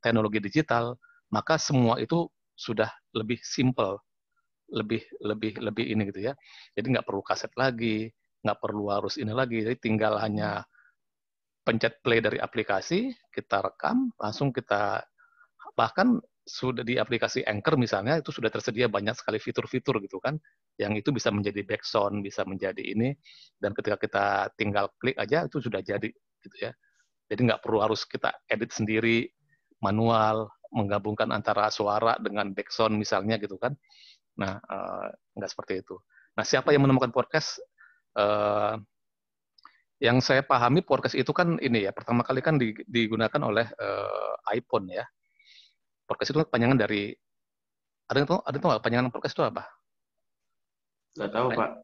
Speaker 1: teknologi digital, maka semua itu sudah lebih simple, lebih ini gitu ya. Jadi nggak perlu kaset lagi, nggak perlu harus ini lagi. Jadi tinggal hanya pencet play dari aplikasi, kita rekam, langsung kita, bahkan sudah di aplikasi Anchor misalnya, itu sudah tersedia banyak sekali fitur-fitur gitu kan, yang itu bisa menjadi background, bisa menjadi ini, dan ketika kita tinggal klik aja, itu sudah jadi gitu ya. Jadi nggak perlu harus kita edit sendiri, manual, menggabungkan antara suara dengan background misalnya gitu kan. Nah, nggak seperti itu. Nah, siapa yang menemukan podcast? Yang saya pahami podcast itu kan ini ya, pertama kali kan digunakan oleh iPhone ya. Podcast itu kepanjangan dari, ada yang tahu nggak kepanjangan podcast itu apa?
Speaker 3: Nggak tahu, Pak.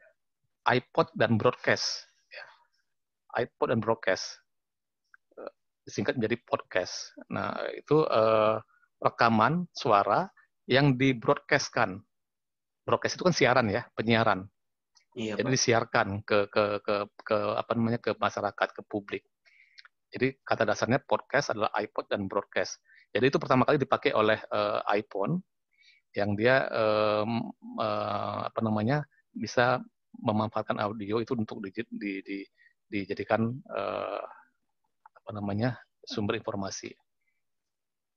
Speaker 1: iPod dan broadcast. Ya. iPod dan broadcast. Disingkat menjadi podcast. Nah, itu rekaman suara yang di-broadcast-kan. Broadcast itu kan siaran ya, penyiaran.
Speaker 3: Iya,
Speaker 1: Jadi
Speaker 3: Pak.
Speaker 1: disiarkan ke masyarakat, ke publik. Jadi kata dasarnya podcast adalah iPod dan broadcast. Jadi itu pertama kali dipakai oleh iPhone, yang dia bisa memanfaatkan audio itu untuk dijadikan sumber informasi.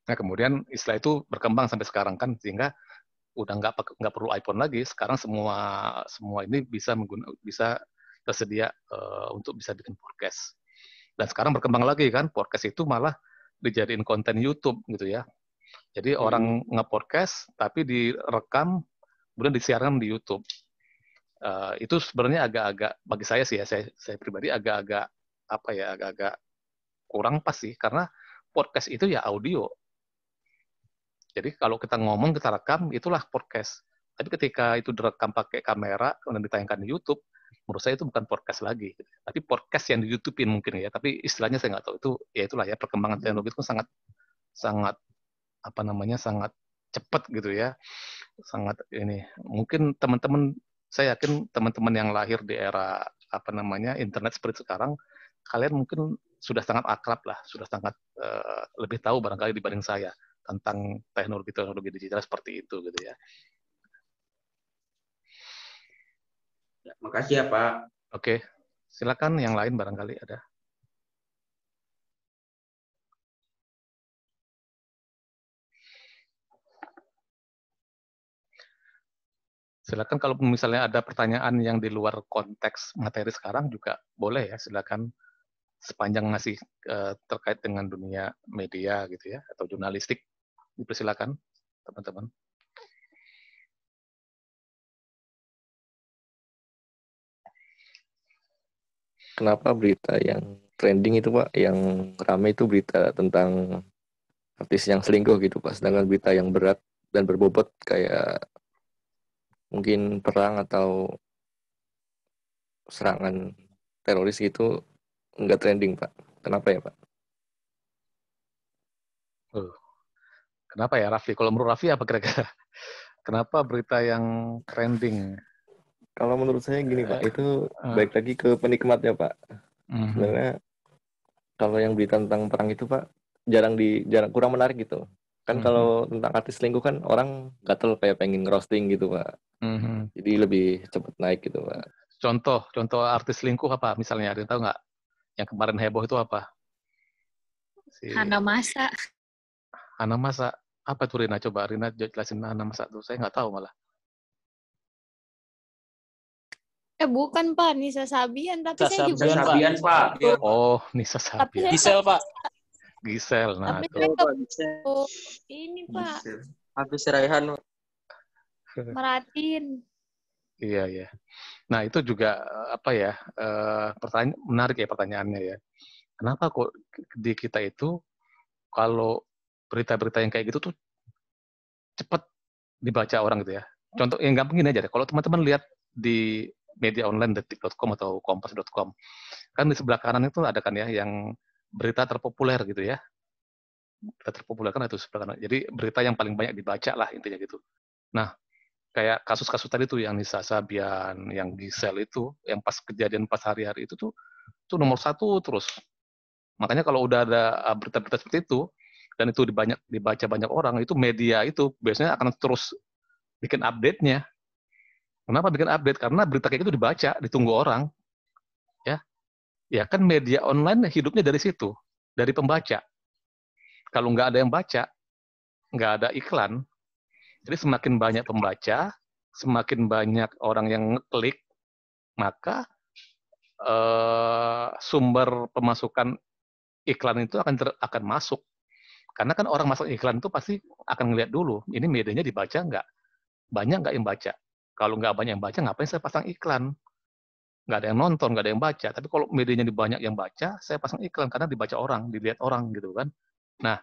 Speaker 1: Nah, kemudian istilah itu berkembang sampai sekarang kan, sehingga udah nggak perlu iPhone lagi. Sekarang semua ini bisa tersedia untuk bisa bikin podcast. Dan sekarang berkembang lagi kan, podcast itu malah dijadiin konten YouTube gitu ya. Jadi orang nge-podcast tapi direkam kemudian disiarkan di YouTube. Itu sebenarnya agak-agak, bagi saya sih ya, saya pribadi agak-agak kurang pas sih, karena podcast itu ya audio. Jadi kalau kita ngomong, kita rekam, itulah podcast. Tapi ketika itu direkam pakai kamera, kemudian ditayangkan di YouTube, menurut saya itu bukan podcast lagi. Tapi podcast yang di YouTube-in mungkin ya. Tapi istilahnya saya nggak tahu. Itu ya itulah ya, perkembangan teknologi itu sangat sangat cepat gitu ya. Sangat ini. Mungkin teman-teman, saya yakin teman-teman yang lahir di era internet seperti sekarang, kalian mungkin sudah sangat akrab lah, sudah sangat lebih tahu barangkali dibanding saya tentang teknologi digital seperti itu gitu ya.
Speaker 3: Makasih ya, Pak.
Speaker 1: Oke, silakan yang lain barangkali ada. Silakan kalau misalnya ada pertanyaan yang di luar konteks materi sekarang juga boleh ya, silakan, sepanjang masih terkait dengan dunia media gitu ya, atau jurnalistik, dipersilakan teman-teman.
Speaker 6: Kenapa berita yang trending itu, Pak, yang ramai itu berita tentang artis yang selingkuh gitu, Pak, sedangkan berita yang berat dan berbobot kayak mungkin perang atau serangan teroris gitu nggak trending, Pak. Kenapa ya, Pak?
Speaker 1: Kenapa ya, Raffi? Kalau menurut Raffi apa kira-kira? Kenapa berita yang trending?
Speaker 6: Kalau menurut saya gini, Pak, itu
Speaker 1: eh,
Speaker 6: baik lagi ke penikmatnya, Pak.
Speaker 1: mhm.
Speaker 6: Sebenarnya kalau yang berita tentang perang itu, Pak, jarang kurang menarik gitu. Kan
Speaker 1: Mhm.
Speaker 6: kalau tentang artis selingkuh kan orang gatel kayak pengen ngerosting gitu, Pak.
Speaker 1: Mhm.
Speaker 6: Jadi lebih cepat naik gitu, Pak.
Speaker 1: Contoh artis selingkuh apa? Misalnya, ada yang tahu nggak? Yang kemarin heboh itu apa? Si
Speaker 2: Hana Masa.
Speaker 1: Hana Masa. Apa tuh Rina? Coba Rina jelasin Hana Masa tuh. Saya nggak tahu malah.
Speaker 2: Bukan Pak, Nisa Sabian. Tapi saya juga
Speaker 5: Sabian, Pak.
Speaker 3: Sabian, Pak.
Speaker 5: Iya.
Speaker 1: Oh, Nisa
Speaker 2: Tapi
Speaker 1: Sabian.
Speaker 5: Gisel, Pak.
Speaker 1: Gisel. Nah,
Speaker 2: Tapi
Speaker 1: tuh.
Speaker 2: saya
Speaker 4: Pak.
Speaker 2: nggak ini Pak,
Speaker 4: Habis Raihan. Pak.
Speaker 2: merhatiin.
Speaker 1: Iya, iya. Nah, itu juga apa ya? Pertanyaan menarik ya pertanyaannya ya. Kenapa kok di kita itu kalau berita-berita yang kayak gitu tuh cepat dibaca orang gitu ya? Contoh yang gampang gini aja deh. Kalau teman-teman lihat di media online detik.com atau kompas.com, kan di sebelah kanan itu ada kan ya yang berita terpopuler gitu ya. Berita terpopuler kan itu sebelah kanan. Jadi berita yang paling banyak dibaca lah intinya gitu. Nah, kayak kasus-kasus tadi tuh yang Nisa Sabian, yang Gisel itu, yang pas kejadian pas hari-hari itu tuh nomor satu terus. Makanya kalau udah ada berita-berita seperti itu dan itu dibaca banyak orang, itu media itu biasanya akan terus bikin update-nya. Kenapa bikin update? Karena berita kayak itu dibaca, ditunggu orang, ya. Ya kan media online hidupnya dari situ, dari pembaca. Kalau nggak ada yang baca, nggak ada iklan. Jadi semakin banyak pembaca, semakin banyak orang yang ngeklik, maka sumber pemasukan iklan itu akan masuk. Karena kan orang masuk iklan itu pasti akan ngeliat dulu, ini medianya dibaca nggak? Banyak nggak yang baca? Kalau nggak banyak yang baca, ngapain saya pasang iklan? Nggak ada yang nonton, nggak ada yang baca. Tapi kalau medianya banyak yang baca, saya pasang iklan karena dibaca orang, dilihat orang gitu kan. Nah,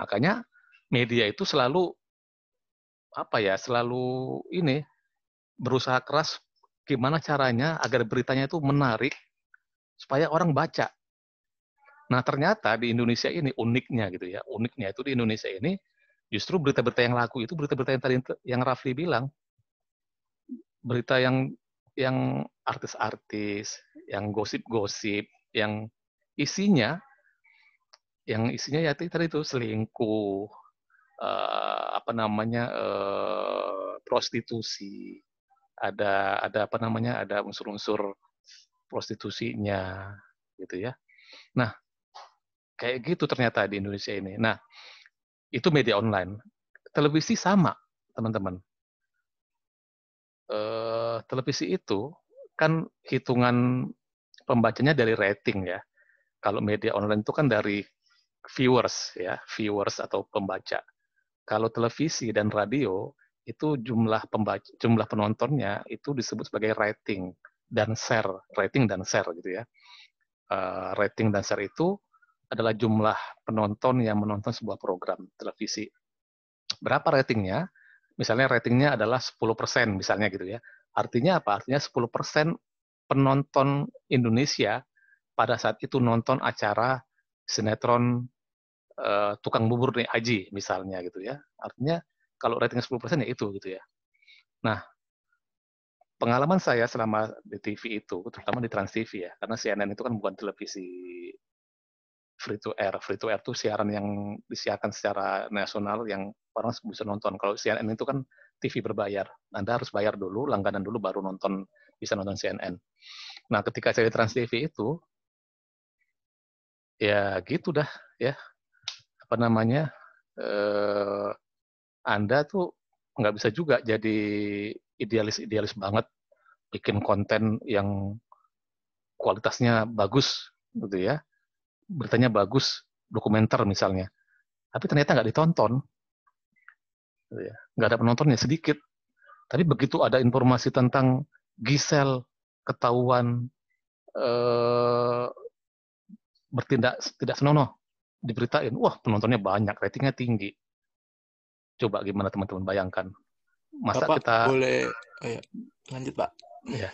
Speaker 1: makanya media itu selalu selalu ini berusaha keras gimana caranya agar beritanya itu menarik supaya orang baca. Nah, ternyata di Indonesia ini uniknya gitu ya. Uniknya itu di Indonesia ini justru berita-berita yang laku itu berita-berita yang tadi yang Rafli bilang, berita yang artis-artis, yang gosip-gosip, isinya isinya ya tadi itu selingkuh, prostitusi, ada unsur-unsur prostitusinya gitu ya. Nah, kayak gitu ternyata di Indonesia ini. Nah, itu media online. Televisi sama, teman-teman. Televisi itu kan hitungan pembacanya dari rating ya. Kalau media online itu kan dari viewers ya, viewers atau pembaca. Kalau televisi dan radio itu jumlah penontonnya itu disebut sebagai rating dan share gitu ya. Rating dan share itu adalah jumlah penonton yang menonton sebuah program televisi. Berapa ratingnya? Misalnya ratingnya adalah 10% misalnya gitu ya. Artinya apa? Artinya 10% penonton Indonesia pada saat itu nonton acara sinetron tukang bubur nih Aji misalnya gitu ya. Artinya kalau ratingnya 10% ya itu gitu ya. Nah, pengalaman saya selama di TV itu, terutama di Trans TV ya, karena CNN itu kan bukan televisi free to air. Free to air itu siaran yang disiarkan secara nasional yang orang bisa nonton. Kalau CNN itu kan TV berbayar. Anda harus bayar dulu, langganan dulu baru bisa nonton CNN. Nah, ketika saya di Trans TV itu, ya gitu dah ya. Anda tuh nggak bisa juga jadi idealis banget, bikin konten yang kualitasnya bagus gitu ya, beritanya bagus, dokumenter misalnya, tapi ternyata nggak ditonton, gitu ya. Nggak ada penontonnya sedikit. Tapi begitu ada informasi tentang Gisel ketahuan bertindak tidak senonoh, diberitain, wah penontonnya banyak, ratingnya tinggi. Coba gimana teman-teman bayangkan. Masa
Speaker 5: Bapak
Speaker 1: kita
Speaker 5: boleh lanjut, Pak?
Speaker 1: ya.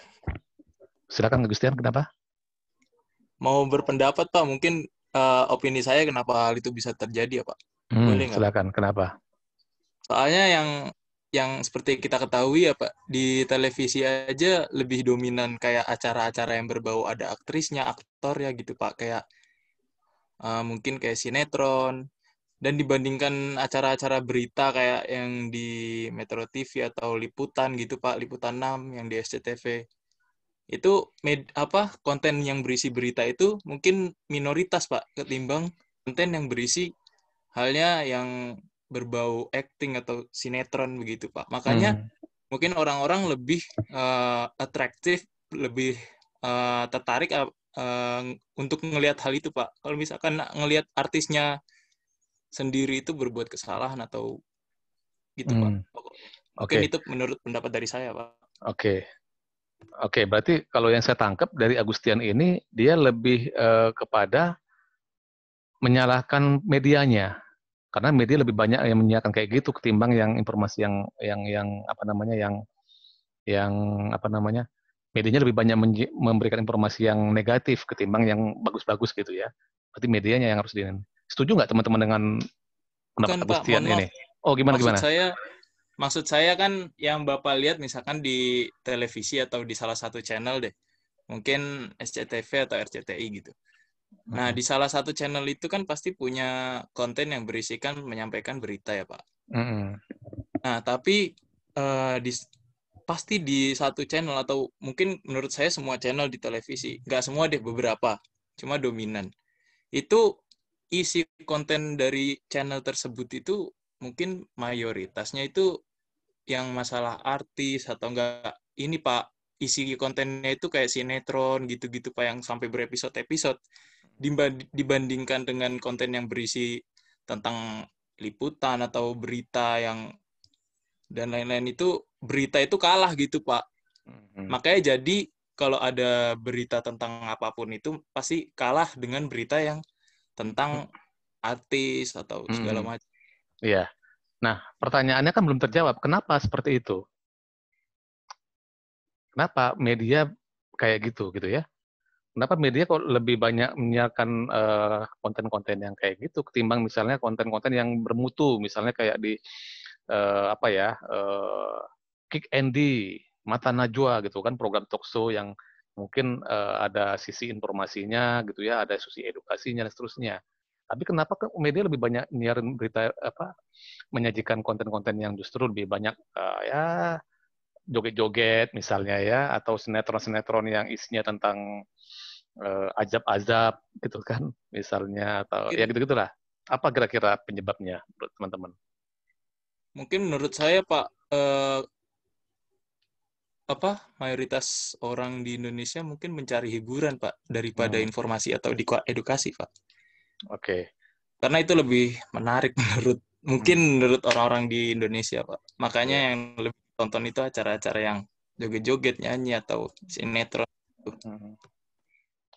Speaker 1: Silakan Agustian, kenapa?
Speaker 5: Mau berpendapat Pak, mungkin opini saya kenapa hal itu bisa terjadi ya Pak? Boleh nggak?
Speaker 1: Silakan, kenapa?
Speaker 5: Soalnya yang seperti kita ketahui ya Pak, di televisi aja lebih dominan kayak acara-acara yang berbau ada aktrisnya, aktornya gitu Pak, kayak mungkin kayak sinetron. Dan dibandingkan acara-acara berita kayak yang di Metro TV atau Liputan gitu Pak, Liputan 6 yang di SCTV. Itu konten yang berisi berita itu mungkin minoritas Pak ketimbang konten yang berisi halnya yang berbau acting atau sinetron begitu Pak. Makanya mungkin orang-orang lebih atraktif, lebih tertarik untuk ngelihat hal itu Pak. Kalau misalkan ngelihat artisnya sendiri itu berbuat kesalahan atau gitu Pak. Mungkin
Speaker 1: Oke.
Speaker 5: itu menurut pendapat dari saya Pak.
Speaker 1: Oke, berarti kalau yang saya tangkap dari Agustian ini, dia lebih kepada menyalahkan medianya, karena media lebih banyak yang menyiarkan kayak gitu ketimbang yang informasi yang medianya lebih banyak memberikan informasi yang negatif ketimbang yang bagus-bagus gitu ya. Berarti medianya yang harus setuju nggak teman-teman dengan pendapat
Speaker 5: Bukan Pak,
Speaker 1: Agustian
Speaker 5: mohon
Speaker 1: ini?
Speaker 5: maaf.
Speaker 1: Oh, gimana?
Speaker 5: Maksud saya kan yang Bapak lihat misalkan di televisi atau di salah satu channel deh. Mungkin SCTV atau RCTI gitu. Nah, di salah satu channel itu kan pasti punya konten yang berisikan menyampaikan berita ya, Pak. Nah, tapi pasti di satu channel atau mungkin menurut saya semua channel di televisi, nggak semua deh, beberapa, cuma dominan. Itu isi konten dari channel tersebut itu mungkin mayoritasnya itu yang masalah artis atau enggak ini Pak, isi kontennya itu kayak sinetron gitu-gitu Pak yang sampai berepisode-episode dibandingkan dengan konten yang berisi tentang liputan atau berita yang dan lain-lain itu berita itu kalah gitu Pak. Makanya jadi kalau ada berita tentang apapun itu pasti kalah dengan berita yang tentang artis atau segala macam.
Speaker 1: Iya. Nah, pertanyaannya kan belum terjawab. Kenapa seperti itu? Kenapa media kayak gitu ya? Kenapa media kok lebih banyak menyiarkan konten-konten yang kayak gitu ketimbang misalnya konten-konten yang bermutu, misalnya kayak di Kick Andy, Mata Najwa gitu kan, program talk show yang mungkin ada sisi informasinya gitu ya, ada sisi edukasinya dan seterusnya. Tapi kenapa media lebih banyak nyiarin berita menyajikan konten-konten yang justru lebih banyak joget-joget misalnya ya, atau sinetron-sinetron yang isinya tentang azab-azab gitu kan misalnya, atau ya gitu-gitulah. Apa kira-kira penyebabnya menurut teman-teman?
Speaker 5: Mungkin menurut saya Pak mayoritas orang di Indonesia mungkin mencari hiburan Pak daripada informasi atau edukasi Pak.
Speaker 1: Oke.
Speaker 5: Karena itu lebih menarik menurut orang-orang di Indonesia Pak. Makanya yang lebih tonton itu acara-acara yang joget-joget, nyanyi atau sinetron.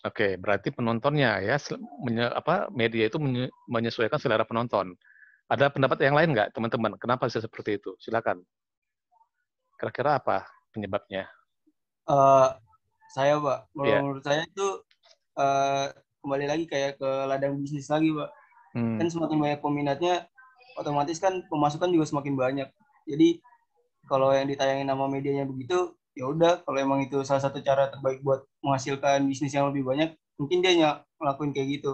Speaker 1: Oke, berarti penontonnya ya media itu menyesuaikan selera penonton. Ada pendapat yang lain nggak teman-teman? Kenapa bisa seperti itu? Silakan. Kira-kira apa penyebabnya?
Speaker 7: Saya Pak, menurut saya itu kembali lagi kayak ke ladang bisnis lagi Pak. Kan semakin banyak peminatnya, otomatis kan pemasukan juga semakin banyak. Jadi kalau yang ditayangin nama medianya begitu, ya udah, kalau emang itu salah satu cara terbaik buat menghasilkan bisnis yang lebih banyak, mungkin dia ngelakuin kayak gitu.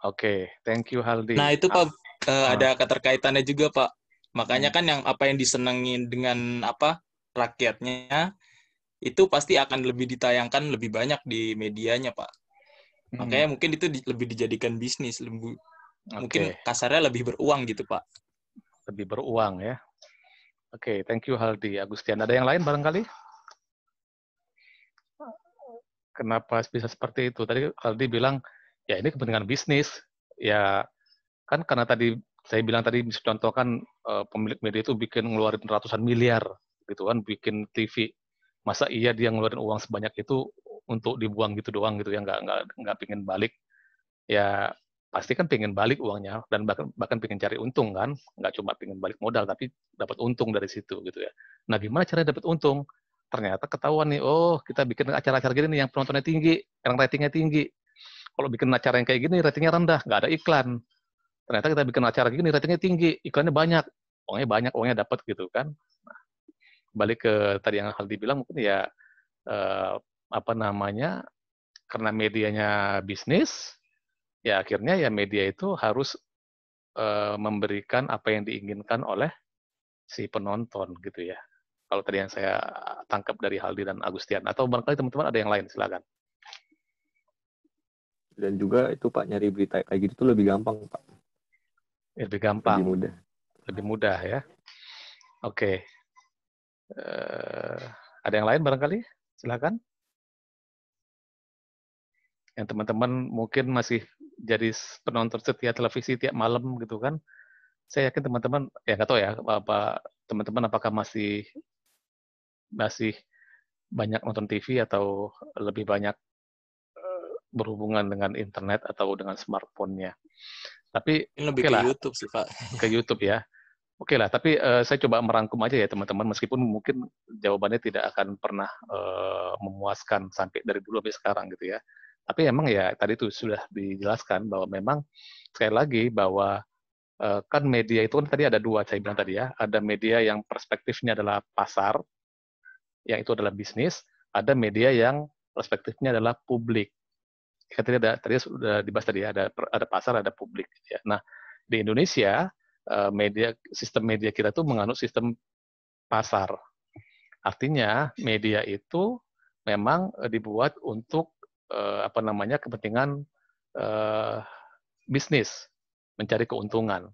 Speaker 1: Oke, thank you Haldi.
Speaker 5: Nah itu Pak ada keterkaitannya juga Pak. Makanya kan yang apa yang disenengin dengan rakyatnya itu pasti akan lebih ditayangkan lebih banyak di medianya Pak. Makanya mungkin itu lebih dijadikan bisnis, mungkin kasarnya lebih beruang gitu Pak.
Speaker 1: Lebih beruang ya. Oke, thank you Haldi. Agustian, ada yang lain barangkali? Kenapa bisa seperti itu? Tadi Haldi bilang, ya ini kepentingan bisnis. Ya, kan karena tadi saya bilang tadi, contohkan pemilik media itu ngeluarin ratusan miliar, gitu kan, bikin TV. Masa iya dia ngeluarin uang sebanyak itu untuk dibuang gitu doang gitu ya, nggak pingin balik. Ya, pasti kan pengen balik uangnya dan bahkan pengen cari untung kan, nggak cuma pengen balik modal tapi dapat untung dari situ gitu ya. Nah gimana cara dapat untung? ternyata ketahuan nih, oh kita bikin acara-acara gini nih yang penontonnya tinggi, yang ratingnya tinggi. Kalau bikin acara yang kayak gini ratingnya rendah, nggak ada iklan. Ternyata kita bikin acara gini ratingnya tinggi, iklannya banyak, uangnya dapat gitu kan. Nah, balik ke tadi yang Haldi bilang mungkin ya karena medianya bisnis, ya akhirnya ya media itu harus memberikan apa yang diinginkan oleh si penonton gitu ya. Kalau tadi yang saya tangkap dari Haldi dan Agustian, atau barangkali teman-teman ada yang lain, silakan.
Speaker 6: Dan juga itu Pak, nyari berita kayak gitu tuh lebih gampang Pak.
Speaker 1: Lebih gampang.
Speaker 6: Lebih
Speaker 1: mudah ya. Oke. Ada yang lain barangkali? Silakan. Yang teman-teman mungkin masih jadi penonton setia televisi tiap malam gitu kan. Saya yakin teman-teman, ya nggak tahu ya, teman-teman apakah masih banyak nonton TV atau lebih banyak berhubungan dengan internet atau dengan smartphone-nya. Tapi
Speaker 5: lebih ke YouTube sih Pak.
Speaker 1: Ke YouTube ya. Oke lah, tapi saya coba merangkum aja ya teman-teman, meskipun mungkin jawabannya tidak akan pernah memuaskan sampai dari dulu sampai sekarang gitu ya. Tapi emang ya tadi itu sudah dijelaskan bahwa memang sekali lagi bahwa kan media itu kan tadi ada dua, saya bilang tadi ya, ada media yang perspektifnya adalah pasar, yang itu adalah bisnis, ada media yang perspektifnya adalah publik. Tadi sudah dibahas tadi ya, ada pasar, ada publik. Ya. Nah di Indonesia sistem media kita tuh menganut sistem pasar. Artinya media itu memang dibuat untuk kepentingan bisnis, mencari keuntungan.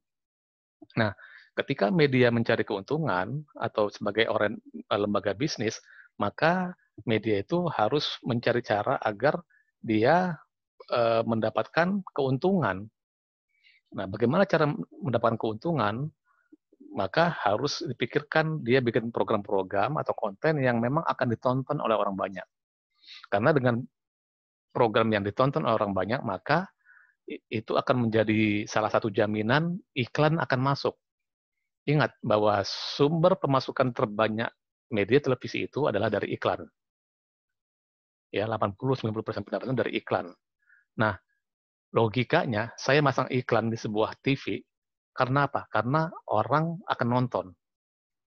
Speaker 1: Nah, ketika media mencari keuntungan atau sebagai lembaga bisnis, maka media itu harus mencari cara agar dia mendapatkan keuntungan. Nah, bagaimana cara mendapatkan keuntungan? Maka harus dipikirkan dia bikin program-program atau konten yang memang akan ditonton oleh orang banyak. Karena dengan program yang ditonton oleh orang banyak, maka itu akan menjadi salah satu jaminan iklan akan masuk. Ingat bahwa sumber pemasukan terbanyak media televisi itu adalah dari iklan. Ya, 80-90% pendapatan dari iklan. Nah, logikanya, saya masang iklan di sebuah TV, karena apa? Karena orang akan nonton.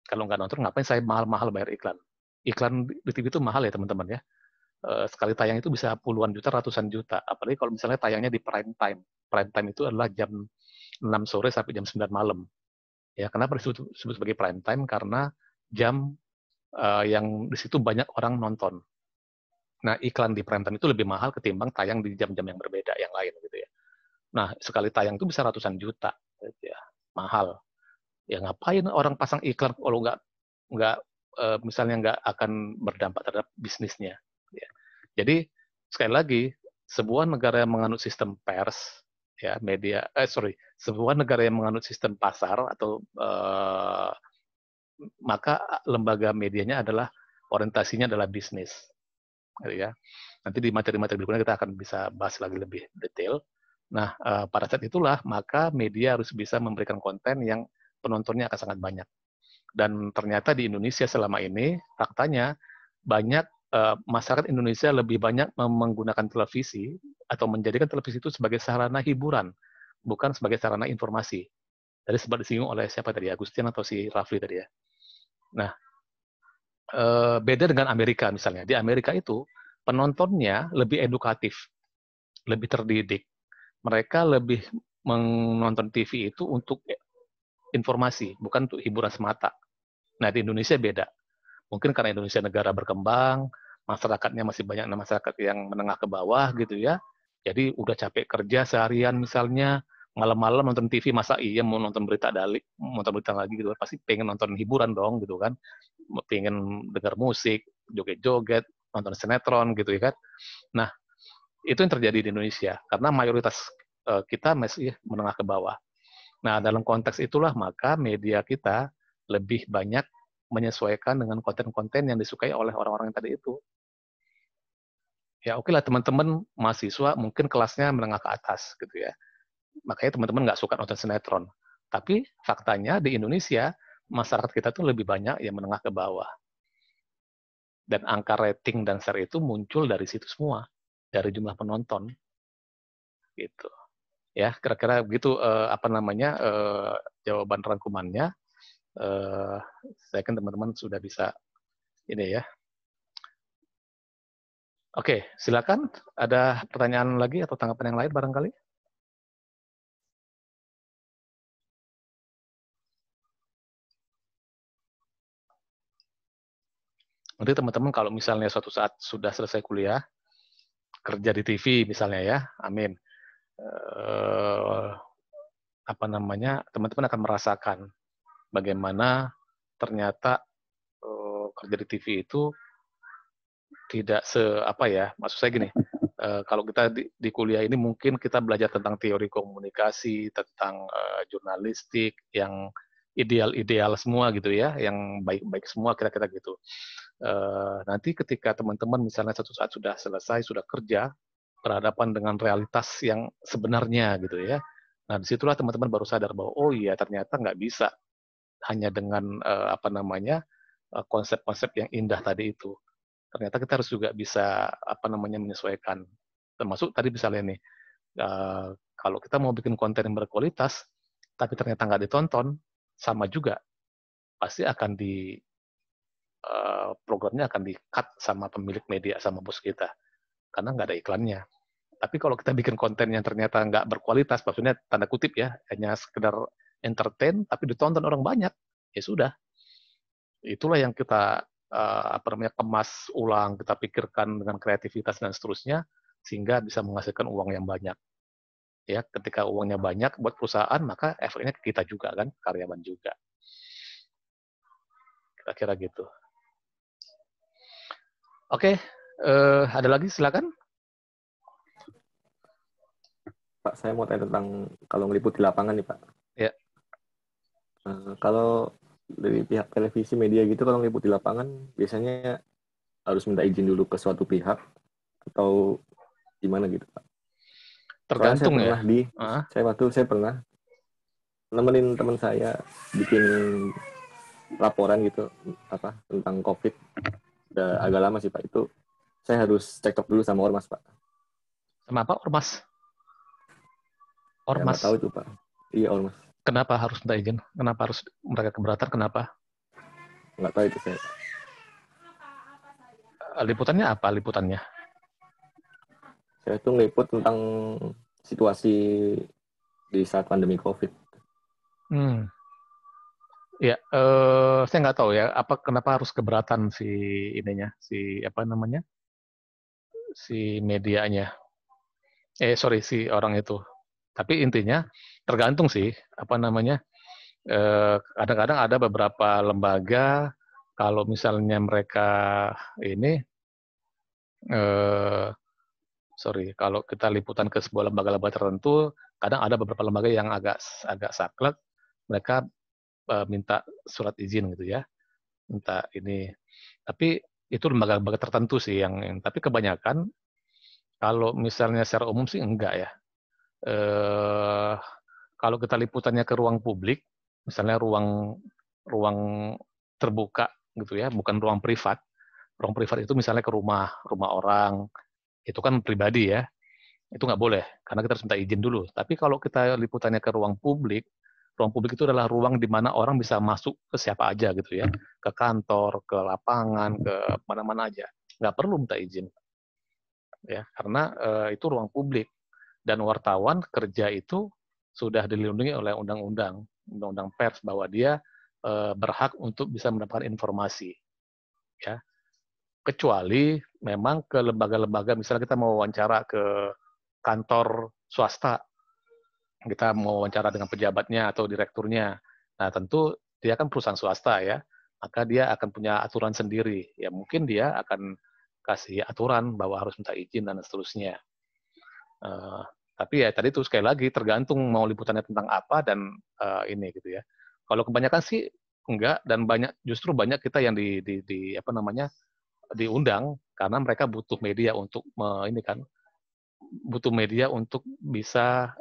Speaker 1: Kalau nggak nonton, ngapain saya mahal-mahal bayar iklan? Iklan di TV itu mahal ya, teman-teman ya. Sekali tayang itu bisa puluhan juta, ratusan juta. Apalagi kalau misalnya tayangnya di prime time. Prime time itu adalah jam 6 sore sampai jam 9 malam. Ya, kenapa disebut sebagai prime time? Karena jam yang di situ banyak orang nonton. Nah, iklan di prime time itu lebih mahal ketimbang tayang di jam-jam yang berbeda yang lain gitu ya. Nah, sekali tayang itu bisa ratusan juta, gitu ya. Mahal. Ya ngapain orang pasang iklan kalau misalnya nggak akan berdampak terhadap bisnisnya. Ya. Jadi sekali lagi, sebuah negara yang menganut sistem pers, ya sebuah negara yang menganut sistem pasar atau maka lembaga medianya adalah orientasinya adalah bisnis. Ya. Nanti di materi-materi berikutnya kita akan bisa bahas lagi lebih detail. Nah, pada saat itulah maka media harus bisa memberikan konten yang penontonnya akan sangat banyak. Dan ternyata di Indonesia selama ini faktanya banyak masyarakat Indonesia lebih banyak menggunakan televisi atau menjadikan televisi itu sebagai sarana hiburan, bukan sebagai sarana informasi. Tadi sempat disinggung oleh siapa tadi, Agustian atau si Rafli tadi ya. Nah, beda dengan Amerika misalnya. Di Amerika itu penontonnya lebih edukatif, lebih terdidik. Mereka lebih menonton TV itu untuk informasi, bukan untuk hiburan semata. Nah, di Indonesia beda. Mungkin karena Indonesia negara berkembang, masyarakatnya masih banyak masyarakat yang menengah ke bawah gitu ya. Jadi udah capek kerja seharian misalnya, malam-malam nonton TV, masa iya mau nonton berita lagi gitu, pasti pengen nonton hiburan dong gitu kan. Pengen dengar musik, joget-joget, nonton sinetron gitu ya kan. Nah, itu yang terjadi di Indonesia karena mayoritas kita masih menengah ke bawah. Nah, dalam konteks itulah maka media kita lebih banyak menyesuaikan dengan konten-konten yang disukai oleh orang-orang yang tadi itu. Ya oke lah teman-teman mahasiswa mungkin kelasnya menengah ke atas gitu ya. Makanya teman-teman nggak suka nonton sinetron. Tapi faktanya di Indonesia masyarakat kita tuh lebih banyak yang menengah ke bawah. Dan angka rating dan share itu muncul dari situ semua, dari jumlah penonton. Gitu. Ya, kira-kira begitu jawaban rangkumannya. Saya kan teman-teman sudah bisa ini ya. Oke, silakan. Ada pertanyaan lagi atau tanggapan yang lain barangkali? Nanti teman-teman kalau misalnya suatu saat sudah selesai kuliah, kerja di TV misalnya ya, amin. Teman-teman akan merasakan bagaimana ternyata kerja di TV itu tidak maksud saya gini, kalau kita di kuliah ini mungkin kita belajar tentang teori komunikasi, tentang jurnalistik yang ideal-ideal semua gitu ya, yang baik-baik semua kira-kira gitu. Nanti ketika teman-teman misalnya suatu saat sudah selesai, sudah kerja, berhadapan dengan realitas yang sebenarnya gitu ya. Nah, disitulah teman-teman baru sadar bahwa oh iya ternyata nggak bisa hanya dengan konsep-konsep yang indah tadi itu. Ternyata kita harus juga bisa menyesuaikan. Termasuk tadi misalnya nih, kalau kita mau bikin konten yang berkualitas, tapi ternyata nggak ditonton, sama juga pasti akan programnya akan di-cut sama pemilik media, sama bos kita. Karena nggak ada iklannya. Tapi kalau kita bikin konten yang ternyata nggak berkualitas, maksudnya tanda kutip ya, hanya sekedar entertain, tapi ditonton orang banyak, ya sudah. Itulah yang kita kemas ulang, kita pikirkan dengan kreativitas dan seterusnya, sehingga bisa menghasilkan uang yang banyak. Ya, ketika uangnya banyak buat perusahaan, maka efeknya ke kita juga kan, karyawan juga. Kira-kira gitu. Oke, ada lagi silakan.
Speaker 6: Pak, saya mau tanya tentang kalau meliput di lapangan nih, Pak.
Speaker 1: Ya.
Speaker 6: Kalau dari pihak televisi media gitu, kalau meliput di lapangan, biasanya harus minta izin dulu ke suatu pihak atau gimana gitu, Pak?
Speaker 1: Tergantung ya.
Speaker 6: Saya pernah nemenin teman saya bikin laporan gitu tentang COVID. Udah agak lama sih Pak, itu saya harus cekcok dulu sama ormas Pak.
Speaker 1: Sama apa ormas? Ormas.
Speaker 6: Ya, tahu itu Pak. Iya ormas.
Speaker 1: Kenapa harus minta izin? Kenapa harus mereka keberatan? Kenapa?
Speaker 6: Nggak tahu itu saya.
Speaker 1: Liputannya apa liputannya?
Speaker 6: Saya tuh ngeliput tentang situasi di saat pandemi COVID.
Speaker 1: Ya, saya nggak tahu ya. Kenapa harus keberatan si medianya? Si orang itu. Tapi intinya tergantung sih, kadang-kadang ada beberapa lembaga, kalau misalnya mereka kalau kita liputan ke sebuah lembaga-lembaga tertentu, kadang ada beberapa lembaga yang agak saklek, mereka minta surat izin gitu ya, minta ini. Tapi itu lembaga-lembaga tertentu sih tapi kebanyakan kalau misalnya secara umum sih enggak ya. Kalau kita liputannya ke ruang publik, misalnya ruang terbuka gitu ya, bukan ruang privat. Ruang privat itu misalnya ke rumah orang, itu kan pribadi ya, itu nggak boleh, karena kita harus minta izin dulu. Tapi kalau kita liputannya ke ruang publik itu adalah ruang di mana orang bisa masuk ke siapa aja gitu ya, ke kantor, ke lapangan, ke mana-mana aja, nggak perlu minta izin. Ya, karena itu ruang publik. Dan wartawan kerja itu sudah dilindungi oleh undang-undang pers bahwa dia berhak untuk bisa mendapatkan informasi. Ya. Kecuali memang ke lembaga-lembaga, misalnya kita mau wawancara ke kantor swasta, kita mau wawancara dengan pejabatnya atau direkturnya. Nah, tentu dia kan perusahaan swasta ya, maka dia akan punya aturan sendiri. Ya mungkin dia akan kasih aturan bahwa harus minta izin dan seterusnya. Tapi ya tadi itu sekali lagi tergantung mau liputannya tentang apa dan ini gitu ya. Kalau kebanyakan sih enggak, dan justru banyak kita yang diundang karena mereka butuh media untuk bisa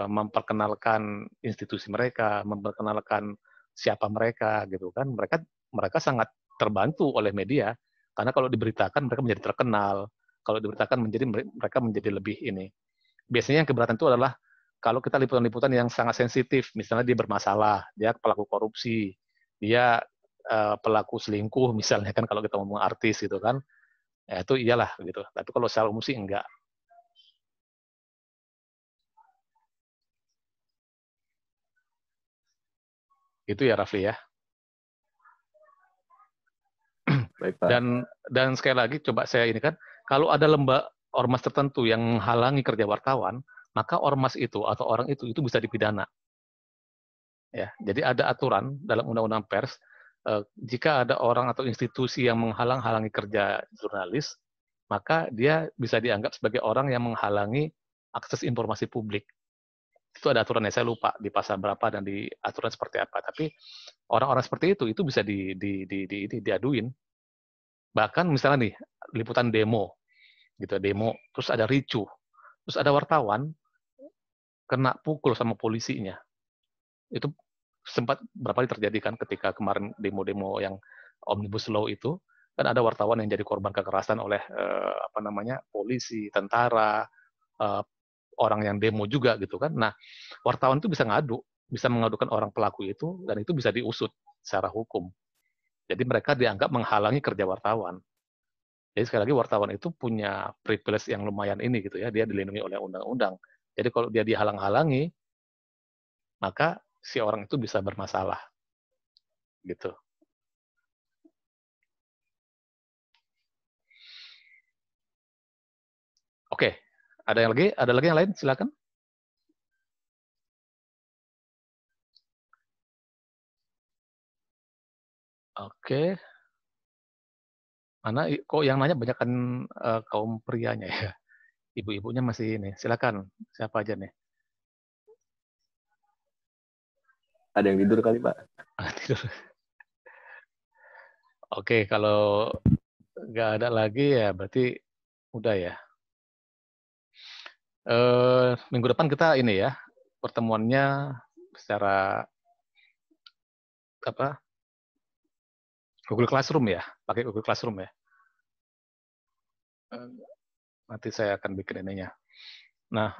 Speaker 1: memperkenalkan institusi mereka, memperkenalkan siapa mereka gitu kan. Mereka sangat terbantu oleh media Karena kalau diberitakan mereka menjadi terkenal. Kalau diberitakan mereka menjadi lebih ini. Biasanya yang keberatan itu adalah kalau kita liputan-liputan yang sangat sensitif, misalnya dia bermasalah, dia pelaku korupsi, dia pelaku selingkuh misalnya kan kalau kita ngomong artis gitu kan, ya itu iyalah gitu. Tapi kalau secara umum sih enggak. Itu ya Rafli ya.
Speaker 6: Baik, Pak.
Speaker 1: Dan sekali lagi coba saya ini kan, kalau ada ormas tertentu yang menghalangi kerja wartawan, maka ormas itu atau orang itu bisa dipidana. Ya, jadi ada aturan dalam undang-undang pers, jika ada orang atau institusi yang menghalang-halangi kerja jurnalis, maka dia bisa dianggap sebagai orang yang menghalangi akses informasi publik. Itu ada aturannya, saya lupa di pasal berapa dan di aturan seperti apa. Tapi orang-orang seperti itu bisa diaduin. Bahkan misalnya nih, liputan demo, gitu, demo, terus ada ricuh, terus ada wartawan kena pukul sama polisinya. Itu sempat berapa kali terjadi kan ketika kemarin demo-demo yang Omnibus Law itu, kan ada wartawan yang jadi korban kekerasan oleh polisi, tentara, orang yang demo juga gitu kan. Nah, wartawan itu bisa mengadukan orang pelaku itu, dan itu bisa diusut secara hukum. Jadi mereka dianggap menghalangi kerja wartawan. Jadi sekali lagi wartawan itu punya privilege yang lumayan ini gitu ya, dia dilindungi oleh undang-undang. Jadi kalau dia dihalang-halangi, maka si orang itu bisa bermasalah. Gitu. Oke, ada lagi yang lain? Silakan. Oke. Mana kok yang nanya banyak kan kaum prianya ya. Ibu-ibunya masih ini. Silakan. Siapa aja nih?
Speaker 6: Ada yang tidur kali, Pak?
Speaker 1: Tidur. Oke, kalau nggak ada lagi ya berarti udah ya. Minggu depan kita ini ya, pertemuannya secara apa? Google Classroom ya, pakai Google Classroom ya. Nanti saya akan bikin ininya. Nah,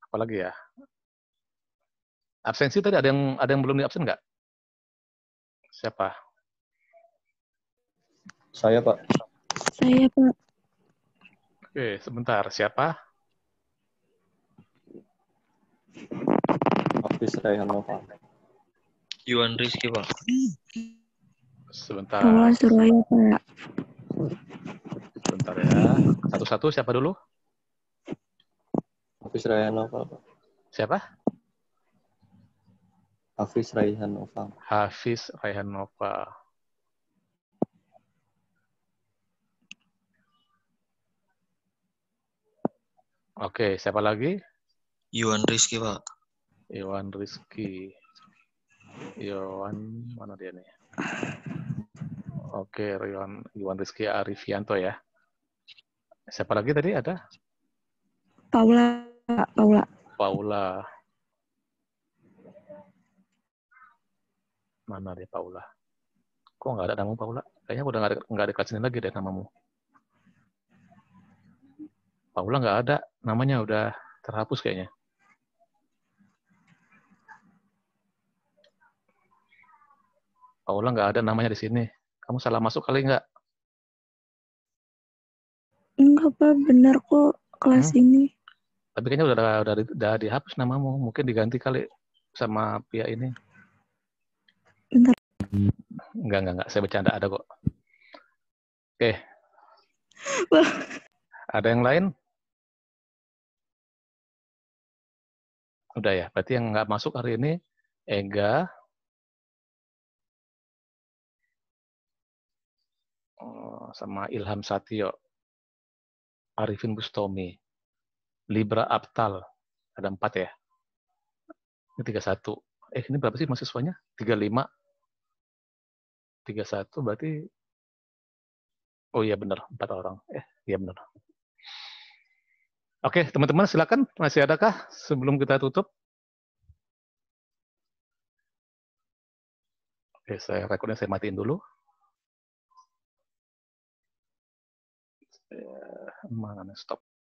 Speaker 1: apa lagi ya? Absensi tadi ada yang belum diabsen nggak? Siapa?
Speaker 6: Saya, Pak.
Speaker 2: Saya, Pak.
Speaker 1: Oke, sebentar. Siapa?
Speaker 6: Hafiz Raihan Nova.
Speaker 4: Yuan Rizky, Pak.
Speaker 1: Sebentar.
Speaker 2: Paula Suraya, Pak.
Speaker 1: Sebentar ya. Satu-satu siapa dulu?
Speaker 6: Hafiz Raihan Nova, Pak.
Speaker 1: Siapa?
Speaker 6: Hafiz Raihan Nova.
Speaker 1: Hafiz Raihan Nova. Oke, siapa lagi?
Speaker 4: Yuan Rizky, Pak.
Speaker 1: Iwan Rizky. Iwan, mana dia nih? Oke, Iwan Rizky Arifianto ya. Siapa lagi tadi ada?
Speaker 2: Paula.
Speaker 1: Paula. Mana dia Paula? Kok nggak ada nama Paula? Kayaknya udah nggak ada kelas ini lagi deh namamu. Paula nggak ada, namanya udah terhapus kayaknya. Paula nggak ada namanya di sini. Kamu salah masuk kali nggak?
Speaker 2: Enggak, Pak. Benar kok kelas ini.
Speaker 1: Tapi kayaknya udah dihapus namamu. Mungkin diganti kali sama pihak ini.
Speaker 2: Bentar.
Speaker 1: Enggak. Saya bercanda, ada kok. Oke. Ada yang lain? Udah ya. Berarti yang nggak masuk hari ini, Ega, sama Ilham Satyo, Arifin Bustomi, Libra Aptal. Ada 4 ya. Ini 31. Ini berapa sih mahasiswanya? 35. 31 berarti, oh iya benar, 4 orang. Iya benar. Oke, teman-teman silakan. Masih adakah sebelum kita tutup? Oke, recordnya saya matiin dulu. Mana stop.